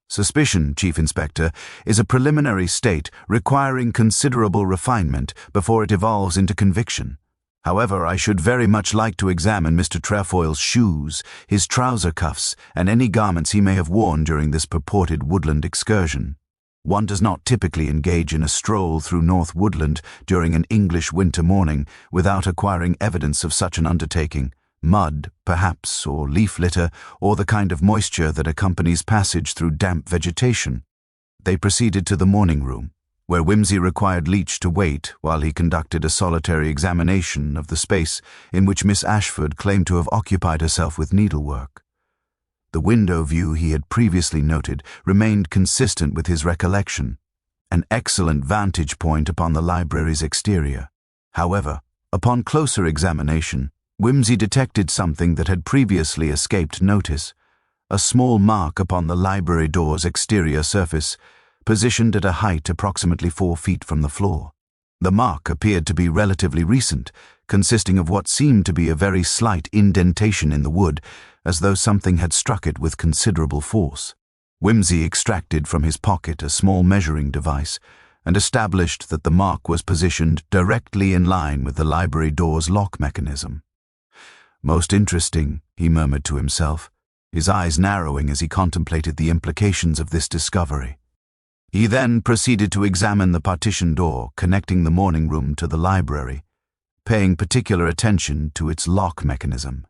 S1: Suspicion, Chief Inspector, is a preliminary state requiring considerable refinement before it evolves into conviction. However, I should very much like to examine Mr. Trefoil's shoes, his trouser cuffs, and any garments he may have worn during this purported woodland excursion. One does not typically engage in a stroll through North Woodland during an English winter morning without acquiring evidence of such an undertaking. Mud, perhaps, or leaf litter, or the kind of moisture that accompanies passage through damp vegetation. They proceeded to the morning room, where Wimsey required Leach to wait while he conducted a solitary examination of the space in which Miss Ashford claimed to have occupied herself with needlework. The window view he had previously noted remained consistent with his recollection, an excellent vantage point upon the library's exterior. However, upon closer examination, Wimsey detected something that had previously escaped notice, a small mark upon the library door's exterior surface, positioned at a height approximately 4 feet from the floor. The mark appeared to be relatively recent, consisting of what seemed to be a very slight indentation in the wood, as though something had struck it with considerable force. Wimsey extracted from his pocket a small measuring device and established that the mark was positioned directly in line with the library door's lock mechanism. "Most interesting," he murmured to himself, his eyes narrowing as he contemplated the implications of this discovery. He then proceeded to examine the partition door connecting the morning room to the library, paying particular attention to its lock mechanism.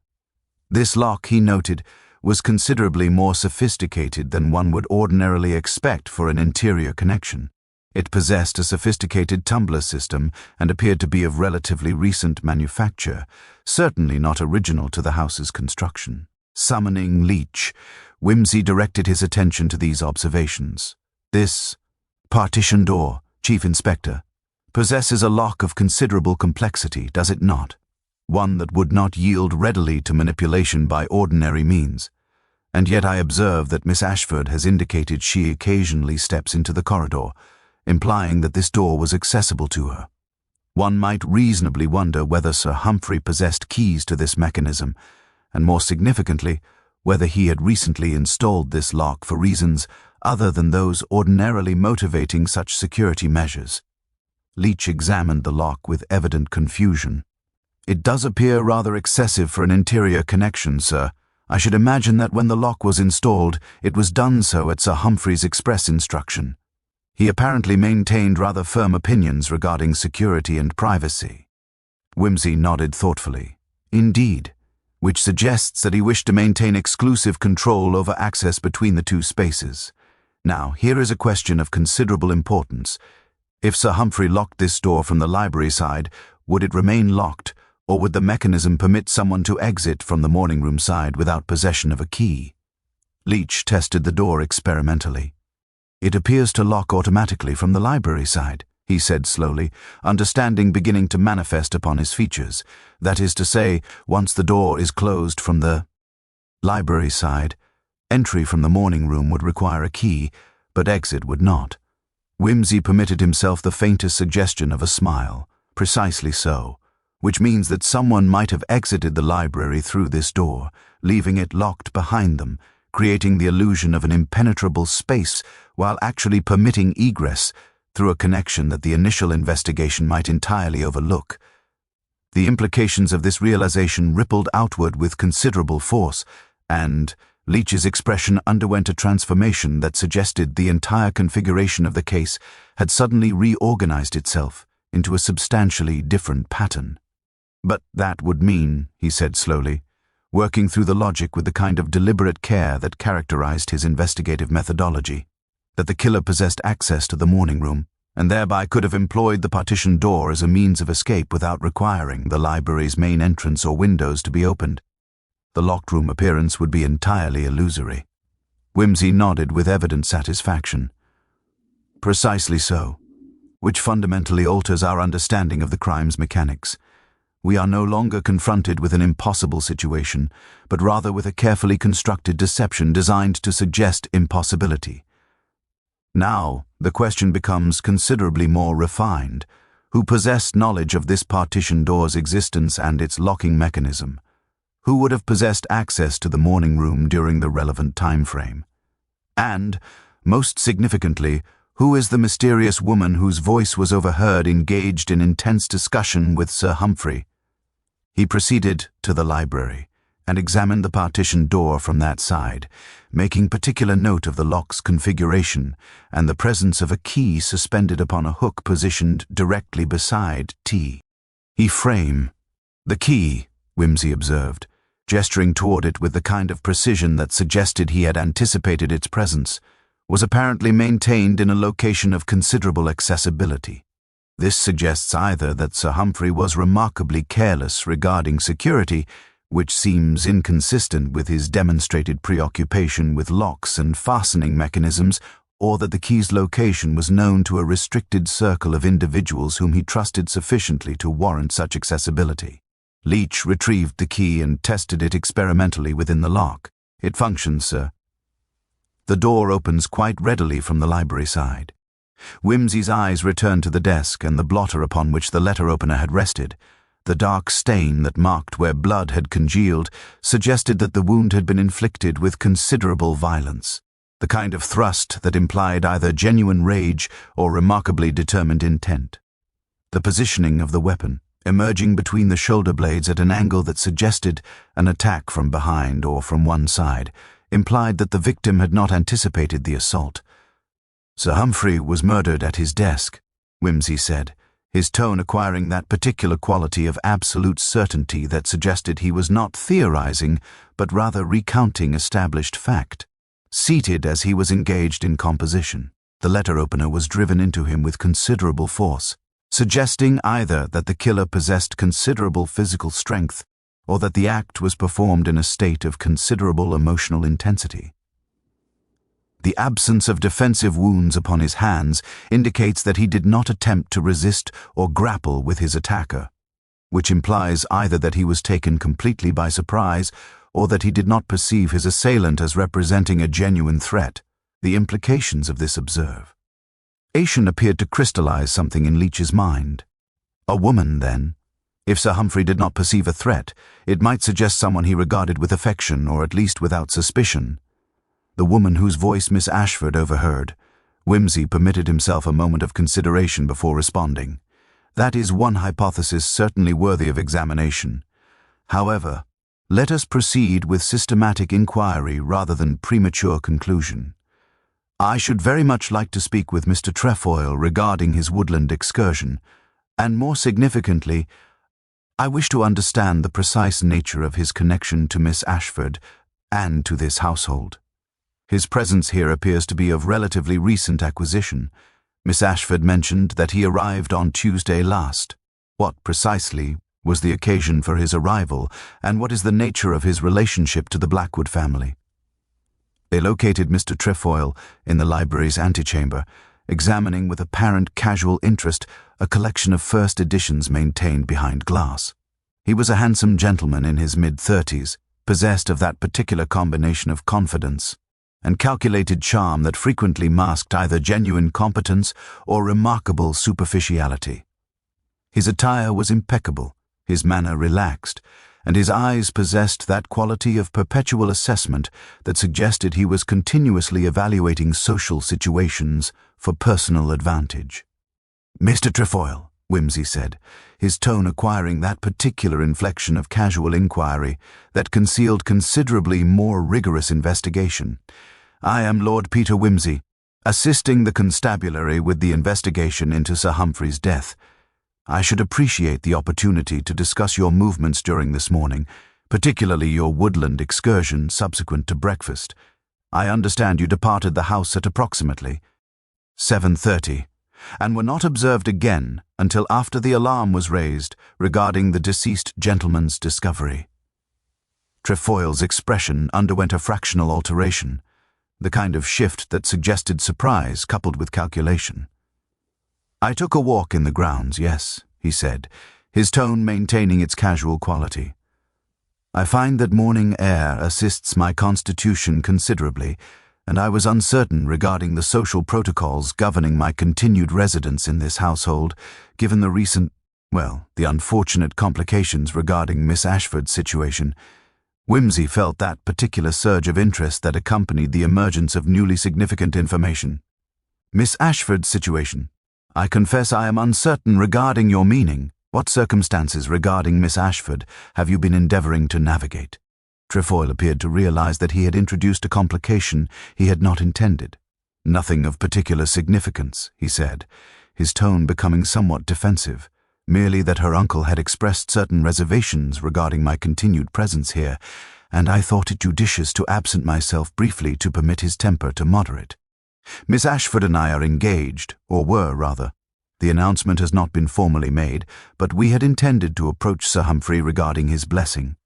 S1: This lock, he noted, was considerably more sophisticated than one would ordinarily expect for an interior connection. It possessed a sophisticated tumbler system and appeared to be of relatively recent manufacture, certainly not original to the house's construction. Summoning Leach, Wimsey directed his attention to these observations. This partition door, Chief Inspector, possesses a lock of considerable complexity, does it not? One that would not yield readily to manipulation by ordinary means. And yet I observe that Miss Ashford has indicated she occasionally steps into the corridor, implying that this door was accessible to her. One might reasonably wonder whether Sir Humphrey possessed keys to this mechanism, and more significantly, whether he had recently installed this lock for reasons other than those ordinarily motivating such security measures. Leach examined the lock with evident confusion. "It does appear rather excessive for an interior connection, sir. I should imagine that when the lock was installed, it was done so at Sir Humphrey's express instruction. He apparently maintained rather firm opinions regarding security and privacy." Wimsey nodded thoughtfully. "Indeed, which suggests that he wished to maintain exclusive control over access between the two spaces. Now, here is a question of considerable importance. If Sir Humphrey locked this door from the library side, would it remain locked, or would the mechanism permit someone to exit from the morning room side without possession of a key?" Leach tested the door experimentally. "It appears to lock automatically from the library side," he said slowly, understanding beginning to manifest upon his features. "That is to say, once the door is closed from the library side, entry from the morning room would require a key, but exit would not." Wimsey permitted himself the faintest suggestion of a smile. "Precisely so, which means that someone might have exited the library through this door, leaving it locked behind them, creating the illusion of an impenetrable space while actually permitting egress, through a connection that the initial investigation might entirely overlook. The implications of this realization rippled outward with considerable force, and Leach's expression underwent a transformation that suggested the entire configuration of the case had suddenly reorganized itself into a substantially different pattern. "But that would mean," he said slowly, working through the logic with the kind of deliberate care that characterized his investigative methodology, "that the killer possessed access to the morning room, and thereby could have employed the partition door as a means of escape without requiring the library's main entrance or windows to be opened. The locked room appearance would be entirely illusory." Whimsy nodded with evident satisfaction. "Precisely so, which fundamentally alters our understanding of the crime's mechanics. We are no longer confronted with an impossible situation, but rather with a carefully constructed deception designed to suggest impossibility. Now, the question becomes considerably more refined. Who possessed knowledge of this partition door's existence and its locking mechanism? Who would have possessed access to the morning room during the relevant time frame? And, most significantly, who is the mysterious woman whose voice was overheard engaged in intense discussion with Sir Humphrey? He proceeded to the library and examined the partition door from that side, making particular note of the lock's configuration and the presence of a key suspended upon a hook positioned directly beside T. "The key," Whimsy observed, gesturing toward it with the kind of precision that suggested he had anticipated its presence, was apparently maintained in a location of considerable accessibility. This suggests either that Sir Humphrey was remarkably careless regarding security, which seems inconsistent with his demonstrated preoccupation with locks and fastening mechanisms, or that the key's location was known to a restricted circle of individuals whom he trusted sufficiently to warrant such accessibility. Leach retrieved the key and tested it experimentally within the lock. "It functions, sir. The door opens quite readily from the library side." Whimsy's eyes returned to the desk and the blotter upon which the letter opener had rested. The dark stain that marked where blood had congealed suggested that the wound had been inflicted with considerable violence, the kind of thrust that implied either genuine rage or remarkably determined intent. The positioning of the weapon, emerging between the shoulder blades at an angle that suggested an attack from behind or from one side, implied that the victim had not anticipated the assault. "Sir Humphrey was murdered at his desk," Whimsy said, his tone acquiring that particular quality of absolute certainty that suggested he was not theorizing, but rather recounting established fact. Seated as he was engaged in composition, the letter opener was driven into him with considerable force, suggesting either that the killer possessed considerable physical strength or that the act was performed in a state of considerable emotional intensity. The absence of defensive wounds upon his hands indicates that he did not attempt to resist or grapple with his attacker, which implies either that he was taken completely by surprise or that he did not perceive his assailant as representing a genuine threat. The implications of this observation appeared to crystallize something in Leach's mind. A woman, then. If Sir Humphrey did not perceive a threat, it might suggest someone he regarded with affection or at least without suspicion. The woman whose voice Miss Ashford overheard. Whimsy permitted himself a moment of consideration before responding. That is one hypothesis certainly worthy of examination. However, let us proceed with systematic inquiry rather than premature conclusion. I should very much like to speak with Mr. Trefoil regarding his woodland excursion, and more significantly, I wish to understand the precise nature of his connection to Miss Ashford and to this household. His presence here appears to be of relatively recent acquisition. Miss Ashford mentioned that he arrived on Tuesday last. What precisely was the occasion for his arrival, and what is the nature of his relationship to the Blackwood family? They located Mr. Trefoil in the library's antechamber, examining with apparent casual interest a collection of first editions maintained behind glass. He was a handsome gentleman in his mid-30s, possessed of that particular combination of confidence and calculated charm that frequently masked either genuine competence or remarkable superficiality. His attire was impeccable, his manner relaxed, and his eyes possessed that quality of perpetual assessment that suggested he was continuously evaluating social situations for personal advantage. "Mr. Trefoil," Whimsy said, his tone acquiring that particular inflection of casual inquiry that concealed considerably more rigorous investigation. "I am Lord Peter Whimsy, assisting the constabulary with the investigation into Sir Humphrey's death. I should appreciate the opportunity to discuss your movements during this morning, particularly your woodland excursion subsequent to breakfast. I understand you departed the house at approximately 7:30, and were not observed again until after the alarm was raised regarding the deceased gentleman's discovery." Trefoil's expression underwent a fractional alteration, the kind of shift that suggested surprise coupled with calculation. "I took a walk in the grounds, yes," he said, his tone maintaining its casual quality. "I find that morning air assists my constitution considerably, and I was uncertain regarding the social protocols governing my continued residence in this household, given the the unfortunate complications regarding Miss Ashford's situation." Whimsy felt that particular surge of interest that accompanied the emergence of newly significant information. "Miss Ashford's situation? I confess I am uncertain regarding your meaning. What circumstances regarding Miss Ashford have you been endeavoring to navigate?" Trefoil appeared to realize that he had introduced a complication he had not intended. "Nothing of particular significance," he said, his tone becoming somewhat defensive. "Merely that her uncle had expressed certain reservations regarding my continued presence here, and I thought it judicious to absent myself briefly to permit his temper to moderate. Miss Ashford and I are engaged, or were, rather. The announcement has not been formally made, but we had intended to approach Sir Humphrey regarding his blessing."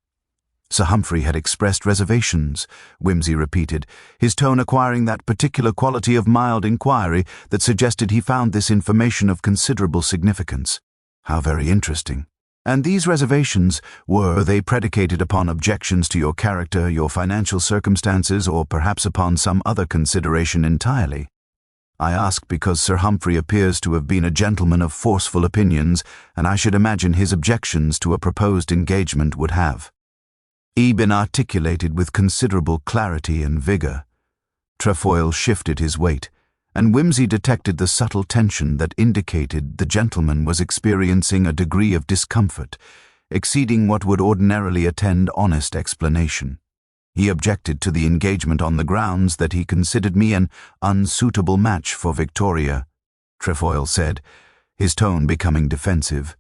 S1: "Sir Humphrey had expressed reservations," Whimsy repeated, his tone acquiring that particular quality of mild inquiry that suggested he found this information of considerable significance. "How very interesting. And these reservations, were they predicated upon objections to your character, your financial circumstances, or perhaps upon some other consideration entirely? I ask because Sir Humphrey appears to have been a gentleman of forceful opinions, and I should imagine his objections to a proposed engagement would have been articulated with considerable clarity and vigor." Trefoil shifted his weight, and Whimsy detected the subtle tension that indicated the gentleman was experiencing a degree of discomfort, exceeding what would ordinarily attend honest explanation. "He objected to the engagement on the grounds that he considered me an unsuitable match for Victoria," Trefoil said, his tone becoming defensive.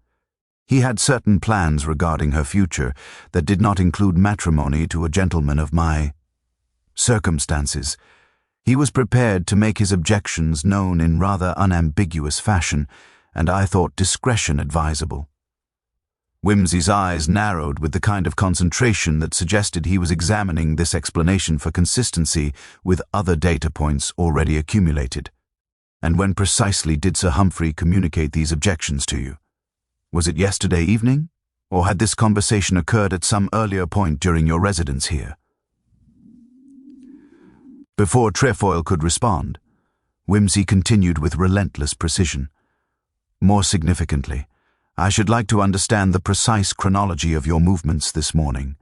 S1: "He had certain plans regarding her future that did not include matrimony to a gentleman of my circumstances. He was prepared to make his objections known in rather unambiguous fashion, and I thought discretion advisable." Whimsy's eyes narrowed with the kind of concentration that suggested he was examining this explanation for consistency with other data points already accumulated. "And when precisely did Sir Humphrey communicate these objections to you? Was it yesterday evening, or had this conversation occurred at some earlier point during your residence here?" Before Trefoil could respond, Whimsy continued with relentless precision. "More significantly, I should like to understand the precise chronology of your movements this morning.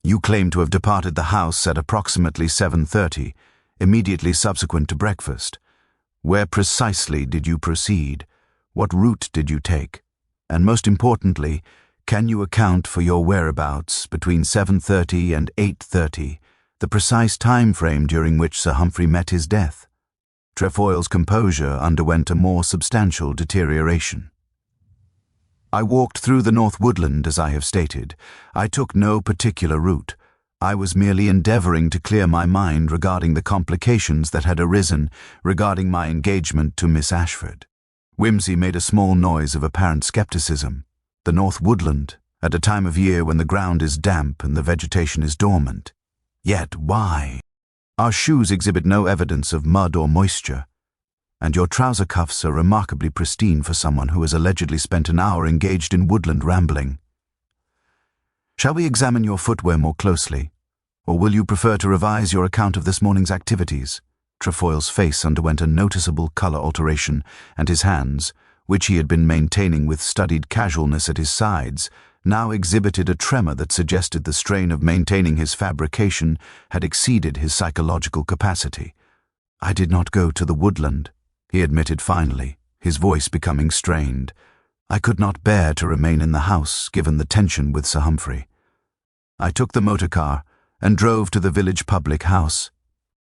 S1: You claim to have departed the house at approximately 7:30, immediately subsequent to breakfast. Where precisely did you proceed? What route did you take? And most importantly, can you account for your whereabouts between 7:30 and 8:30, the precise time frame during which Sir Humphrey met his death?" Trefoil's composure underwent a more substantial deterioration. "I walked through the North Woodland, as I have stated. I took no particular route. I was merely endeavoring to clear my mind regarding the complications that had arisen regarding my engagement to Miss Ashford." Whimsy made a small noise of apparent skepticism. "The North Woodland, at a time of year when the ground is damp and the vegetation is dormant. Yet why? Our shoes exhibit no evidence of mud or moisture, and your trouser cuffs are remarkably pristine for someone who has allegedly spent an hour engaged in woodland rambling. Shall we examine your footwear more closely, or will you prefer to revise your account of this morning's activities?" Trefoil's face underwent a noticeable color alteration, and his hands, which he had been maintaining with studied casualness at his sides, now exhibited a tremor that suggested the strain of maintaining his fabrication had exceeded his psychological capacity. "I did not go to the woodland," he admitted finally, his voice becoming strained. "I could not bear to remain in the house, given the tension with Sir Humphrey. I took the motor car and drove to the village public house.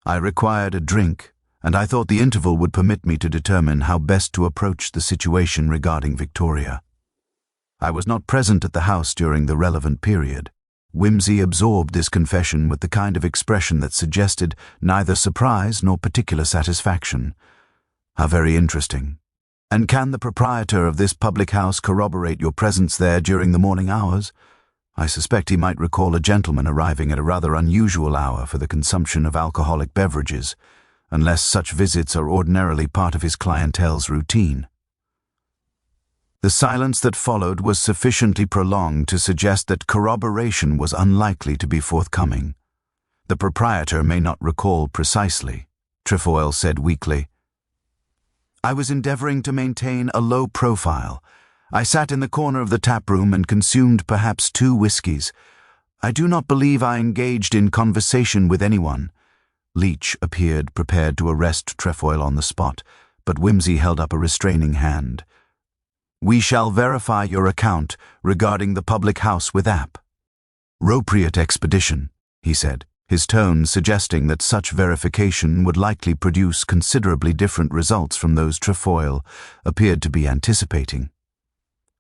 S1: I required a drink, and I thought the interval would permit me to determine how best to approach the situation regarding Victoria. I was not present at the house during the relevant period." Wimsey absorbed this confession with the kind of expression that suggested neither surprise nor particular satisfaction. "How very interesting. And can the proprietor of this public house corroborate your presence there during the morning hours? I suspect he might recall a gentleman arriving at a rather unusual hour for the consumption of alcoholic beverages, unless such visits are ordinarily part of his clientele's routine." The silence that followed was sufficiently prolonged to suggest that corroboration was unlikely to be forthcoming. "The proprietor may not recall precisely," Trefoil said weakly. "I was endeavoring to maintain a low profile. I sat in the corner of the tap-room and consumed perhaps 2 whiskies. I do not believe I engaged in conversation with anyone." Leach appeared prepared to arrest Trefoil on the spot, but Wimsey held up a restraining hand. "We shall verify your account regarding the public house with App." "Appropriate expedition," he said, his tone suggesting that such verification would likely produce considerably different results from those Trefoil appeared to be anticipating.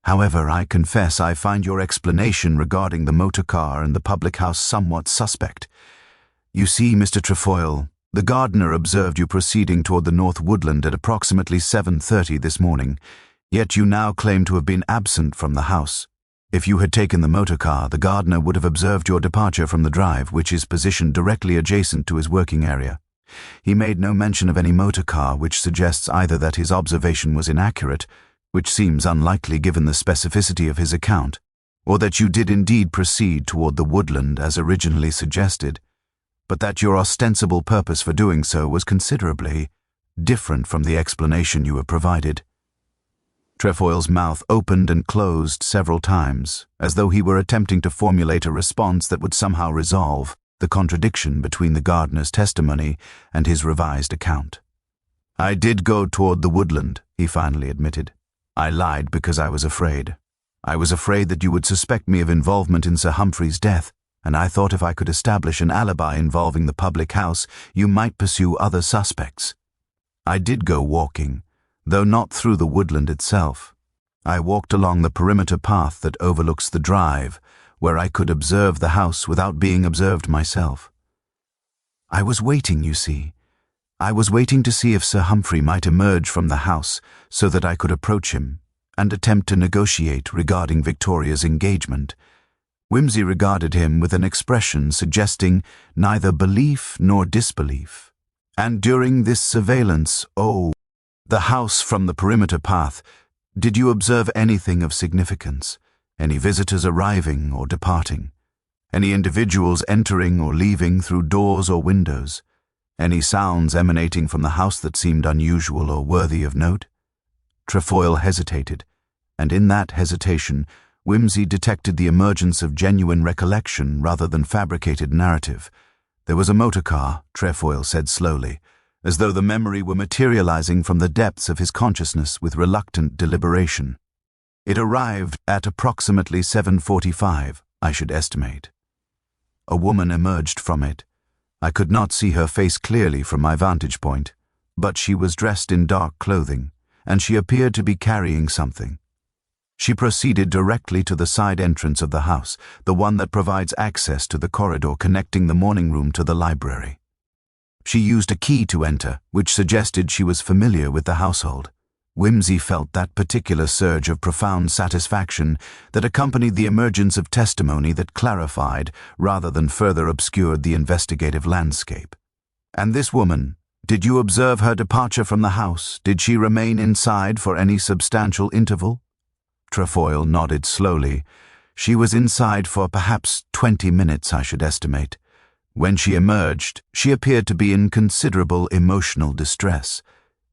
S1: "However, I confess I find your explanation regarding the motor car and the public house somewhat suspect. You see, Mr. Trefoil, the gardener observed you proceeding toward the North Woodland at approximately 7:30 this morning, yet you now claim to have been absent from the house. If you had taken the motor car, the gardener would have observed your departure from the drive, which is positioned directly adjacent to his working area. He made no mention of any motor car, which suggests either that his observation was inaccurate, which seems unlikely given the specificity of his account, or that you did indeed proceed toward the woodland as originally suggested, but that your ostensible purpose for doing so was considerably different from the explanation you have provided." Trefoil's mouth opened and closed several times, as though he were attempting to formulate a response that would somehow resolve the contradiction between the gardener's testimony and his revised account. "I did go toward the woodland," he finally admitted. "I lied because I was afraid. I was afraid that you would suspect me of involvement in Sir Humphrey's death, and I thought if I could establish an alibi involving the public house, you might pursue other suspects. I did go walking, though not through the woodland itself. I walked along the perimeter path that overlooks the drive, where I could observe the house without being observed myself. I was waiting, you see. I was waiting to see if Sir Humphrey might emerge from the house so that I could approach him and attempt to negotiate regarding Victoria's engagement." Wimsey regarded him with an expression suggesting neither belief nor disbelief. "And during this surveillance, the house from the perimeter path, did you observe anything of significance? Any visitors arriving or departing? Any individuals entering or leaving through doors or windows? Any sounds emanating from the house that seemed unusual or worthy of note?" Trefoil hesitated, and in that hesitation, Wimsey detected the emergence of genuine recollection rather than fabricated narrative. "There was a motor car," Trefoil said slowly, as though the memory were materializing from the depths of his consciousness with reluctant deliberation. "It arrived at approximately 7:45, I should estimate. A woman emerged from it. I could not see her face clearly from my vantage point, but she was dressed in dark clothing, and she appeared to be carrying something. She proceeded directly to the side entrance of the house, the one that provides access to the corridor connecting the morning room to the library. She used a key to enter, which suggested she was familiar with the household. Wimsey felt that particular surge of profound satisfaction that accompanied the emergence of testimony that clarified rather than further obscured the investigative landscape. "And this woman, did you observe her departure from the house? Did she remain inside for any substantial interval?" Trefoil nodded slowly. "She was inside for perhaps 20 minutes, I should estimate. When she emerged, she appeared to be in considerable emotional distress.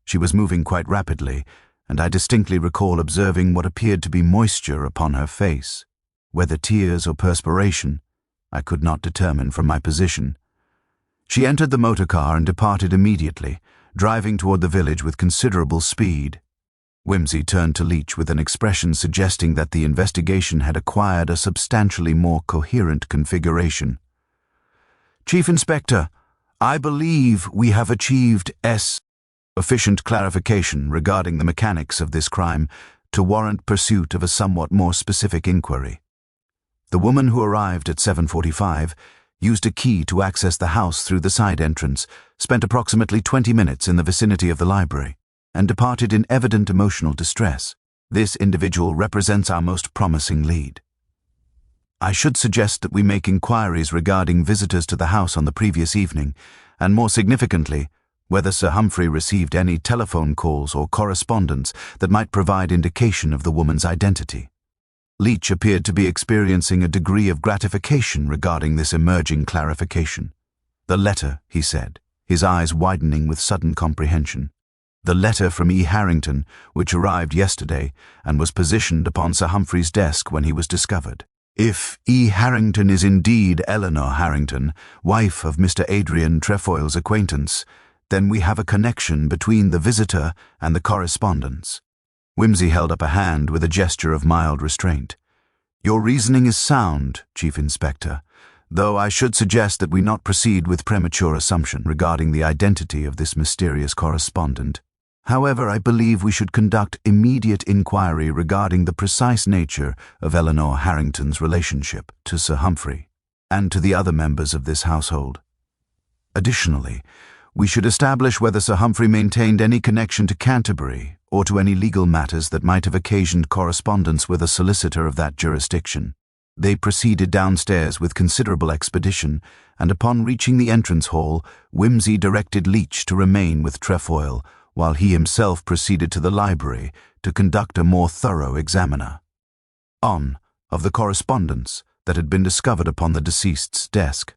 S1: She was moving quite rapidly, and I distinctly recall observing what appeared to be moisture upon her face." whether tears or perspiration, I could not determine from my position. She entered the motor car and departed immediately, driving toward the village with considerable speed. Whimsy turned to Leach with an expression suggesting that the investigation had acquired a substantially more coherent configuration. "Chief Inspector, I believe we have achieved sufficient clarification regarding the mechanics of this crime to warrant pursuit of a somewhat more specific inquiry. The woman who arrived at 7:45 used a key to access the house through the side entrance, spent approximately 20 minutes in the vicinity of the library, and departed in evident emotional distress. This individual represents our most promising lead. I should suggest that we make inquiries regarding visitors to the house on the previous evening, and more significantly, whether Sir Humphrey received any telephone calls or correspondence that might provide indication of the woman's identity." Leach appeared to be experiencing a degree of gratification regarding this emerging clarification. "The letter," he said, his eyes widening with sudden comprehension. "The letter from E. Harrington, which arrived yesterday and was positioned upon Sir Humphrey's desk when he was discovered. If E. Harrington is indeed Eleanor Harrington, wife of Mr. Adrian Trefoil's acquaintance, then we have a connection between the visitor and the correspondence." Whimsy held up a hand with a gesture of mild restraint. "Your reasoning is sound, Chief Inspector, though I should suggest that we not proceed with premature assumption regarding the identity of this mysterious correspondent. However, I believe we should conduct immediate inquiry regarding the precise nature of Eleanor Harrington's relationship to Sir Humphrey and to the other members of this household. Additionally, we should establish whether Sir Humphrey maintained any connection to Canterbury or to any legal matters that might have occasioned correspondence with a solicitor of that jurisdiction." They proceeded downstairs with considerable expedition, and upon reaching the entrance hall, Whimsy directed Leach to remain with Trefoil, while he himself proceeded to the library to conduct a more thorough examiner of the correspondence that had been discovered upon the deceased's desk.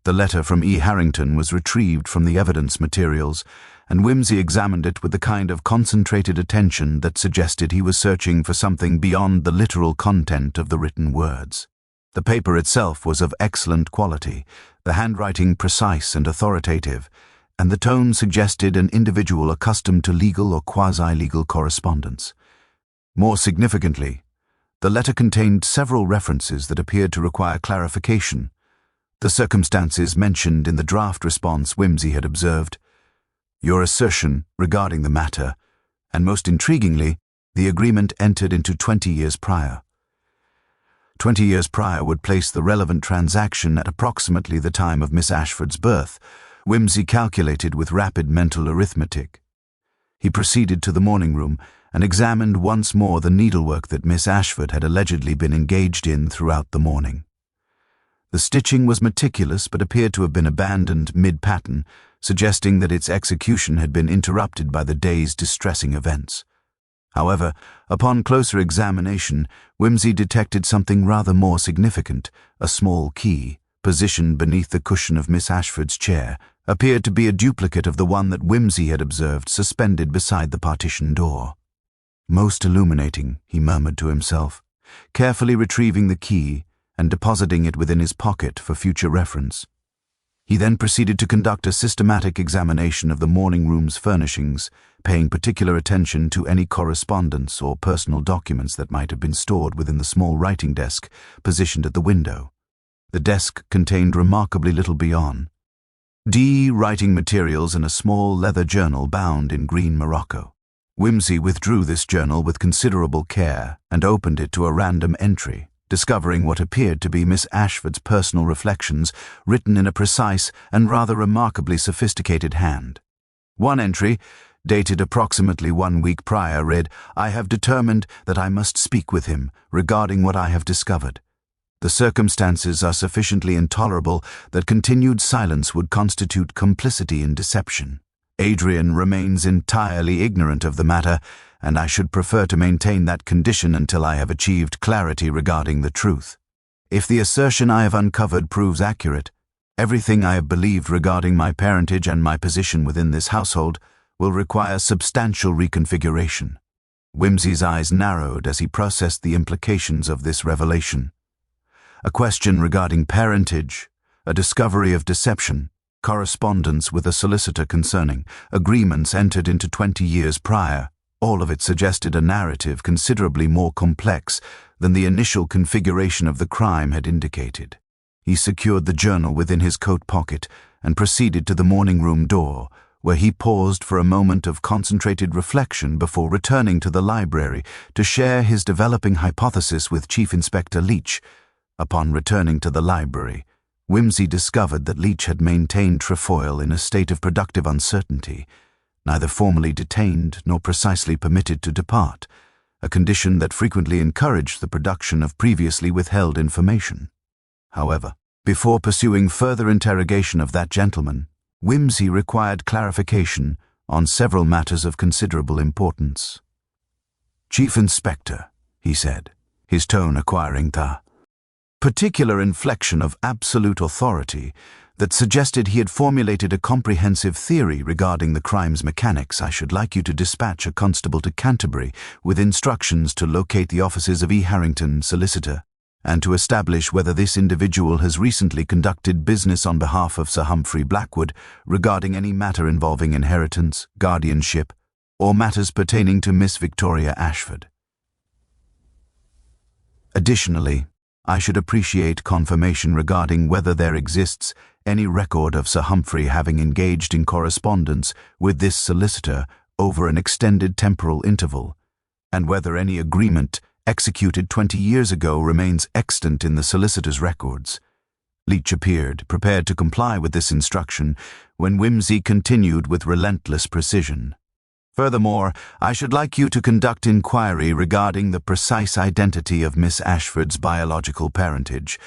S1: The letter from E. Harrington was retrieved from the evidence materials, and Whimsy examined it with the kind of concentrated attention that suggested he was searching for something beyond the literal content of the written words. The paper itself was of excellent quality, the handwriting precise and authoritative, and the tone suggested an individual accustomed to legal or quasi-legal correspondence. More significantly, the letter contained several references that appeared to require clarification. The circumstances mentioned in the draft response Whimsy had observed, your assertion regarding the matter, and most intriguingly, the agreement entered into 20 years prior. 20 years prior would place the relevant transaction at approximately the time of Miss Ashford's birth, Whimsy calculated with rapid mental arithmetic. He proceeded to the morning room and examined once more the needlework that Miss Ashford had allegedly been engaged in throughout the morning. The stitching was meticulous but appeared to have been abandoned mid-pattern, suggesting that its execution had been interrupted by the day's distressing events. However, upon closer examination, Whimsy detected something rather more significant. A small key, positioned beneath the cushion of Miss Ashford's chair, appeared to be a duplicate of the one that Whimsy had observed suspended beside the partition door. "Most illuminating," he murmured to himself, carefully retrieving the key and depositing it within his pocket for future reference. He then proceeded to conduct a systematic examination of the morning room's furnishings, paying particular attention to any correspondence or personal documents that might have been stored within the small writing desk positioned at the window. The desk contained remarkably little beyond writing materials and a small leather journal bound in green morocco. Whimsy withdrew this journal with considerable care and opened it to a random entry, discovering what appeared to be Miss Ashford's personal reflections written in a precise and rather remarkably sophisticated hand. One entry, dated approximately 1 week prior, read, "I have determined that I must speak with him regarding what I have discovered. The circumstances are sufficiently intolerable that continued silence would constitute complicity in deception. Adrian remains entirely ignorant of the matter, and I should prefer to maintain that condition until I have achieved clarity regarding the truth. If the assertion I have uncovered proves accurate, everything I have believed regarding my parentage and my position within this household will require substantial reconfiguration." Whimsy's eyes narrowed as he processed the implications of this revelation. a question regarding parentage, a discovery of deception, correspondence with a solicitor concerning agreements entered into 20 years prior. All of it suggested a narrative considerably more complex than the initial configuration of the crime had indicated. He secured the journal within his coat pocket and proceeded to the morning room door, where he paused for a moment of concentrated reflection before returning to the library to share his developing hypothesis with Chief Inspector Leach. Upon returning to the library, Whimsy discovered that Leach had maintained Trefoil in a state of productive uncertainty, neither formally detained nor precisely permitted to depart, a condition that frequently encouraged the production of previously withheld information. However, before pursuing further interrogation of that gentleman, Whimsy required clarification on several matters of considerable importance. "Chief Inspector," he said, his tone acquiring the particular inflection of absolute authority that suggested he had formulated a comprehensive theory regarding the crime's mechanics, "I should like you to dispatch a constable to Canterbury with instructions to locate the offices of E. Harrington, solicitor, and to establish whether this individual has recently conducted business on behalf of Sir Humphrey Blackwood regarding any matter involving inheritance, guardianship, or matters pertaining to Miss Victoria Ashford. Additionally, I should appreciate confirmation regarding whether there exists any record of Sir Humphrey having engaged in correspondence with this solicitor over an extended temporal interval, and whether any agreement executed 20 years ago remains extant in the solicitor's records." Leach appeared, prepared to comply with this instruction, when Whimsy continued with relentless precision. "Furthermore, I should like you to conduct inquiry regarding the precise identity of Miss Ashford's biological parentage.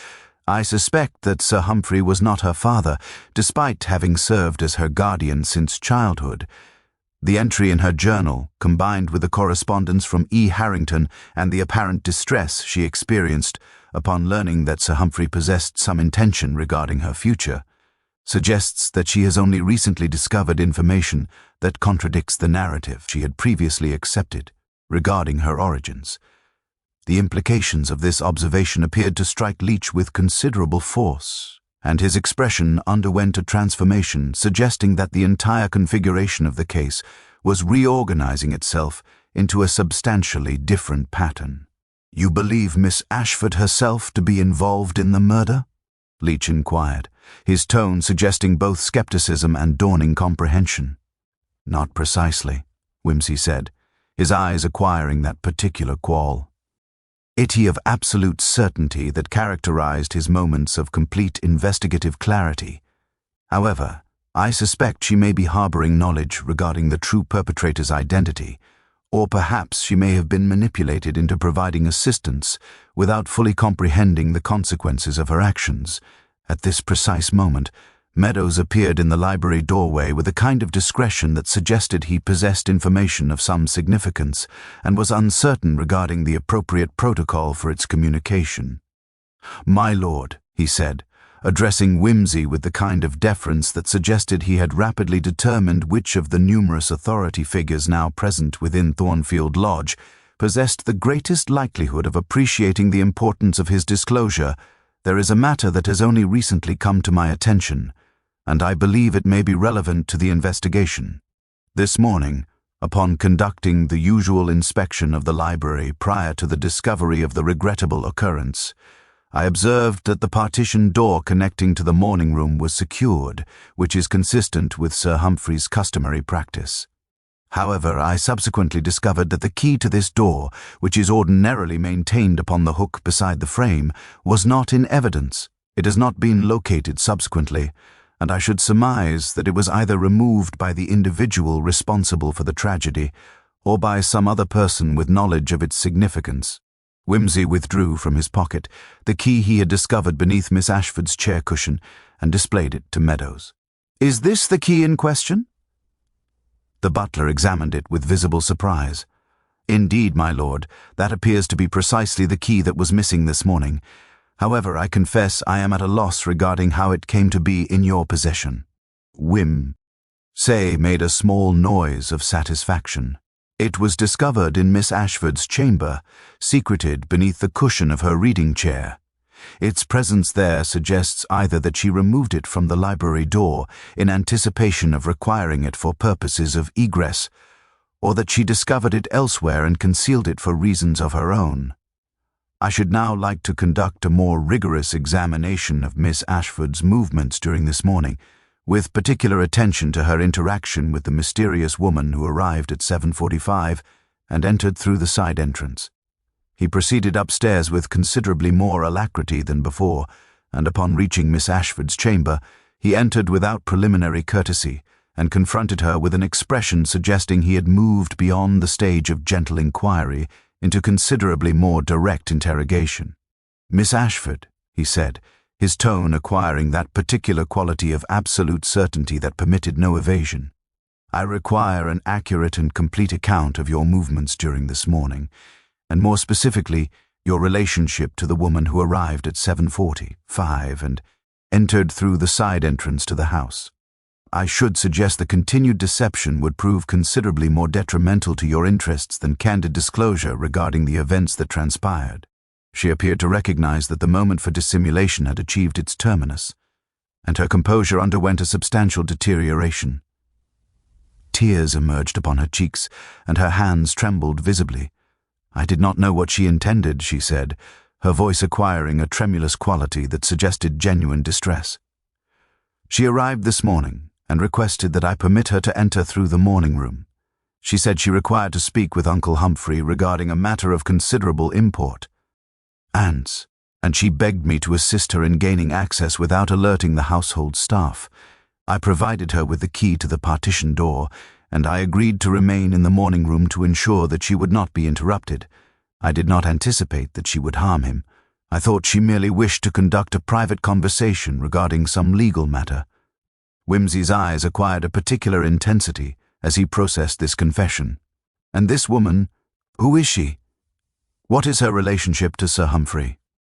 S1: I suspect that Sir Humphrey was not her father, despite having served as her guardian since childhood. The entry in her journal, combined with the correspondence from E. Harrington and the apparent distress she experienced upon learning that Sir Humphrey possessed some intention regarding her future, suggests that she has only recently discovered information that contradicts the narrative she had previously accepted regarding her origins. The implications of this observation appeared to strike Leach with considerable force, and his expression underwent a transformation, suggesting that the entire configuration of the case was reorganizing itself into a substantially different pattern. "You believe Miss Ashford herself to be involved in the murder?" Leach inquired, his tone suggesting both skepticism and dawning comprehension. "Not precisely," Whimsy said, his eyes acquiring that particular qual. Ity of absolute certainty that characterized his moments of complete investigative clarity. "However, I suspect she may be harboring knowledge regarding the true perpetrator's identity, or perhaps she may have been manipulated into providing assistance without fully comprehending the consequences of her actions." At this precise moment, Meadows appeared in the library doorway with a kind of discretion that suggested he possessed information of some significance and was uncertain regarding the appropriate protocol for its communication. "My lord," he said, addressing Whimsy with the kind of deference that suggested he had rapidly determined which of the numerous authority figures now present within Thornfield Lodge possessed the greatest likelihood of appreciating the importance of his disclosure, "there is a matter that has only recently come to my attention, and I believe it may be relevant to the investigation. This morning, upon conducting the usual inspection of the library prior to the discovery of the regrettable occurrence, I observed that the partition door connecting to the morning room was secured, which is consistent with Sir Humphrey's customary practice. However, I subsequently discovered that the key to this door, which is ordinarily maintained upon the hook beside the frame, was not in evidence. It has not been located subsequently, and I should surmise that it was either removed by the individual responsible for the tragedy or by some other person with knowledge of its significance." Whimsy withdrew from his pocket the key he had discovered beneath Miss Ashford's chair cushion and displayed it to Meadows. "Is this the key in question?" The butler examined it with visible surprise. "Indeed, my lord, that appears to be precisely the key that was missing this morning. However, I confess I am at a loss regarding how it came to be in your possession." Say made a small noise of satisfaction. "It was discovered in Miss Ashford's chamber, secreted beneath the cushion of her reading chair. Its presence there suggests either that she removed it from the library door in anticipation of requiring it for purposes of egress, or that she discovered it elsewhere and concealed it for reasons of her own. I should now like to conduct a more rigorous examination of Miss Ashford's movements during this morning, with particular attention to her interaction with the mysterious woman who arrived at 7:45 and entered through the side entrance. He proceeded upstairs with considerably more alacrity than before, and upon reaching Miss Ashford's chamber, he entered without preliminary courtesy and confronted her with an expression suggesting he had moved beyond the stage of gentle inquiry into considerably more direct interrogation. "Miss Ashford," he said, his tone acquiring that particular quality of absolute certainty that permitted no evasion, "I require an accurate and complete account of your movements during this morning, and more specifically, your relationship to the woman who arrived at 7:45 and entered through the side entrance to the house. I should suggest the continued deception would prove considerably more detrimental to your interests than candid disclosure regarding the events that transpired." She appeared to recognize that the moment for dissimulation had achieved its terminus, and her composure underwent a substantial deterioration. Tears emerged upon her cheeks, and her hands trembled visibly. "I did not know what she intended," she said, her voice acquiring a tremulous quality that suggested genuine distress. "She arrived this morning and requested that I permit her to enter through the morning room. She said she required to speak with Uncle Humphrey regarding a matter of considerable import. And she begged me to assist her in gaining access without alerting the household staff. I provided her with the key to the partition door, and I agreed to remain in the morning room to ensure that she would not be interrupted. I did not anticipate that she would harm him. I thought she merely wished to conduct a private conversation regarding some legal matter." Wimsey's eyes acquired a particular intensity as he processed this confession. "And this woman, who is she? What is her relationship to Sir Humphrey?"